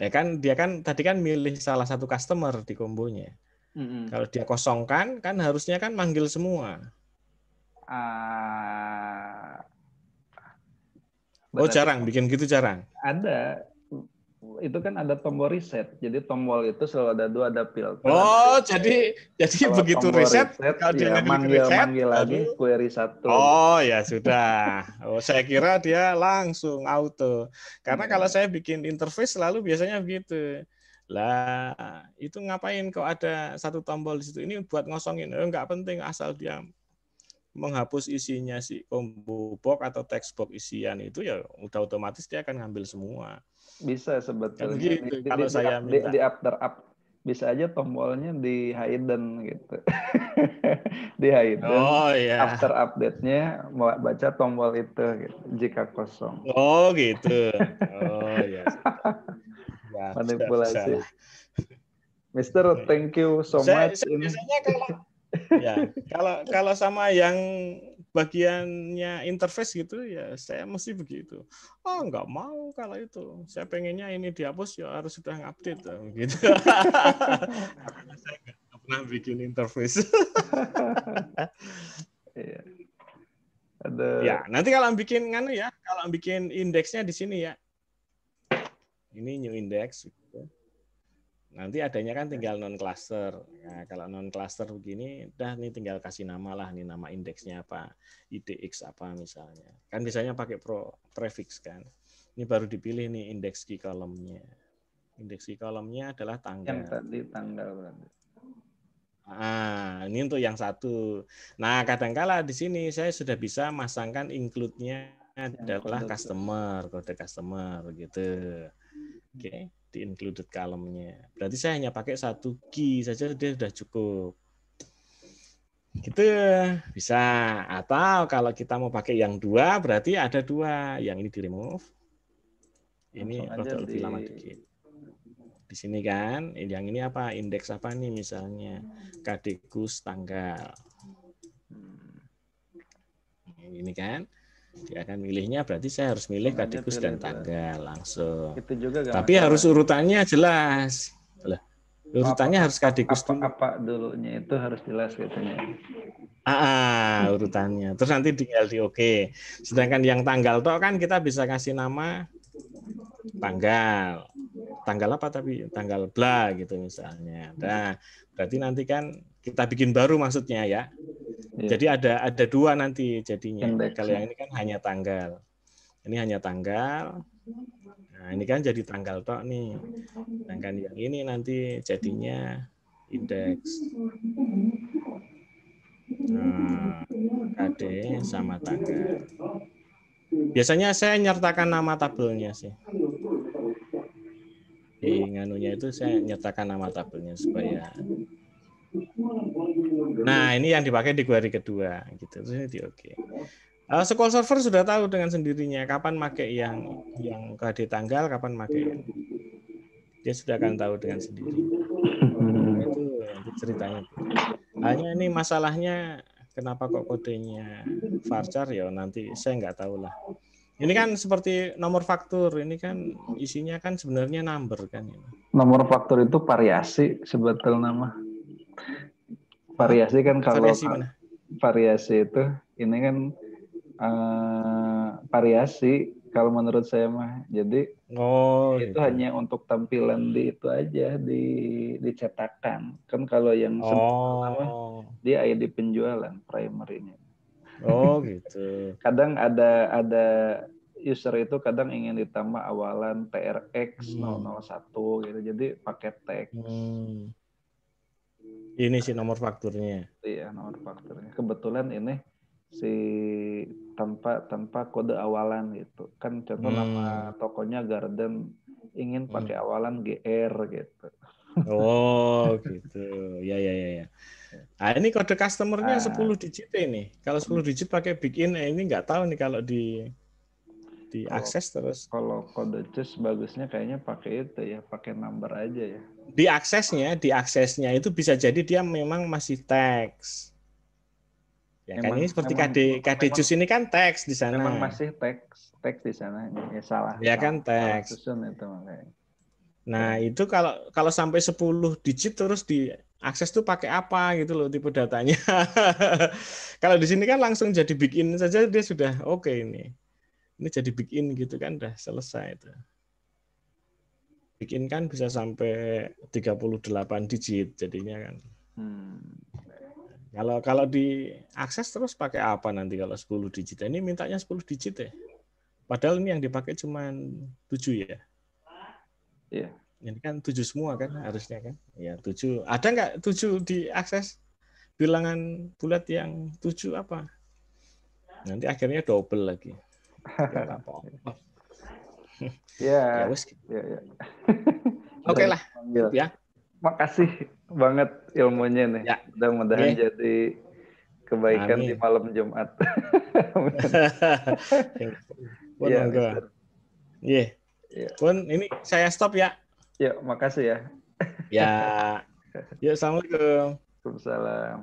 Ya kan dia kan tadi kan milih salah satu customer di kombonya. Kalau dia kosongkan kan harusnya kan manggil semua. Jarang bikin gitu, jarang.
Ada. Itu kan ada tombol reset. Jadi tombol itu selalu ada 2, ada filter.
Jadi begitu reset
kalau dia manggil lagi query 1.
Ya sudah. Saya kira dia langsung auto. Karena kalau saya bikin interface selalu biasanya begitu. Lah, itu ngapain kok ada satu tombol di situ? Ini buat ngosongin. Enggak penting asal dia menghapus isinya si combo box atau text box isian itu ya udah otomatis dia akan ngambil semua.
Bisa sebetulnya.
Gitu, kalau saya minta.
Di after up bisa aja tombolnya di hidden gitu. Di hidden. After update-nya mau baca tombol itu gitu, jika kosong.
Gitu. Ya.
Manipulasi. Mister, thank you so much.
Biasanya kalau sama yang bagiannya interface gitu ya saya mesti begitu. Nggak mau kalau itu. Saya pengennya ini dihapus ya harus sudah ngupdate gitu. Karena saya nggak pernah bikin interface. Ya, nanti kalau bikin indeksnya di sini ya. Ini new index. Nanti adanya kan tinggal non-cluster. Nah, kalau non-cluster begini, nih tinggal kasih nama lah, nih nama indeksnya apa, IDX apa misalnya. Kan biasanya pakai prefix kan. Ini baru dipilih nih indeks key column-nya. Indeks key column-nya adalah tanggal.
Yang tadi tanggal berarti.
Ini untuk yang satu. Nah, kadangkala di sini saya sudah bisa masangkan include-nya adalah customer, kode customer gitu. Oke, di included column-nya. Berarti saya hanya pakai satu key saja dia sudah cukup. Gitu bisa. Atau kalau kita mau pakai yang 2, berarti ada 2. Yang ini di remove. Ini lebih lama dikit. Di sini kan, yang ini apa? Indeks apa nih misalnya? Kadekus tanggal. Ini kan. Dia akan milihnya berarti saya harus milih kadekus dan tanggal langsung.
Itu juga
tapi harus urutannya jelas. Urutannya harus kadekus dulu.
Apa dulunya itu harus jelas katanya.
Urutannya. Terus nanti tinggal di oke. Sedangkan yang tanggal toh kan kita bisa kasih nama tanggal. Tanggal apa tapi tanggal bla gitu misalnya. Nah, berarti nanti kan kita bikin baru maksudnya ya. Jadi ada 2 nanti jadinya. Kalau yang ini kan hanya tanggal. Ini hanya tanggal. Nah, ini kan jadi tanggal tok nih. Sedangkan yang ini nanti jadinya indeks. Nah, KD sama tanggal. Biasanya saya nyertakan nama tabelnya sih. Di nganunya itu saya nyertakan nama tabelnya supaya. Nah, ini yang dipakai di query kedua gitu. Terus ini oke. SQL Server sudah tahu dengan sendirinya kapan pakai yang KD tanggal, kapan pakai yang. Dia sudah akan tahu dengan sendirinya. Itu nanti ceritanya. Hanya ini masalahnya kenapa kok kodenya varchar ya nanti saya nggak tahu lah. Ini kan seperti nomor faktur, ini kan isinya kan sebenarnya number kan.
Nomor faktur itu variasi sebetulnya nama. Variasi kan kalau
variasi mana?
Variasi itu ini kan variasi kalau menurut saya mah. Jadi itu
gitu.
hanya untuk tampilan di itu aja dicetakan. Kan kalau yang sebelumnya dia ada di penjualan primary-nya.
Gitu.
Kadang ada user itu kadang ingin ditambah awalan TRX 001 gitu. Jadi pakai teks.
Ini sih nomor fakturnya.
Iya, nomor fakturnya. Kebetulan ini si tanpa kode awalan gitu. Kan contoh nama tokonya Garden ingin pakai awalan GR gitu.
Gitu. Ya. Nah, ini kode customer-nya 10 digit ini. Kalau 10 digit pakai bikin ini nggak tahu nih kalau di akses terus.
Kalau kode choose bagusnya kayaknya pakai itu ya, pakai number aja ya.
Di aksesnya itu bisa jadi dia memang masih teks. Ya kan ini seperti KD choose ini kan teks di sana.
Memang masih teks di sana. Ya salah.
Ya kan teks.
Susun itu makanya.
Nah, itu kalau sampai 10 digit terus di akses tuh pakai apa gitu loh tipe datanya. Kalau di sini kan langsung jadi bikin saja dia sudah oke ini. Ini jadi bikin gitu kan udah selesai itu. Bikin kan bisa sampai 38 digit jadinya kan. Kalau di akses terus pakai apa nanti kalau 10 digit? Ini mintanya 10 digit ya. Padahal ini yang dipakai cuma 7 ya.
Iya.
Ini kan 7 semua kan harusnya kan. Ya 7. Ada nggak 7 di akses? Bilangan bulat yang 7 apa? Nanti akhirnya double lagi. Ya nggak apa-apa.
Ya.
Wes.
Ya.
Oke lah. Ya.
Makasih banget ilmunya nih.
Ya.
Mudah-mudahan jadi kebaikan di malam Jumat.
Iya. Iya. Pun ini saya stop ya.
Ya, makasih ya.
Ya. Yuk, assalamualaikum.
Waalaikumsalam.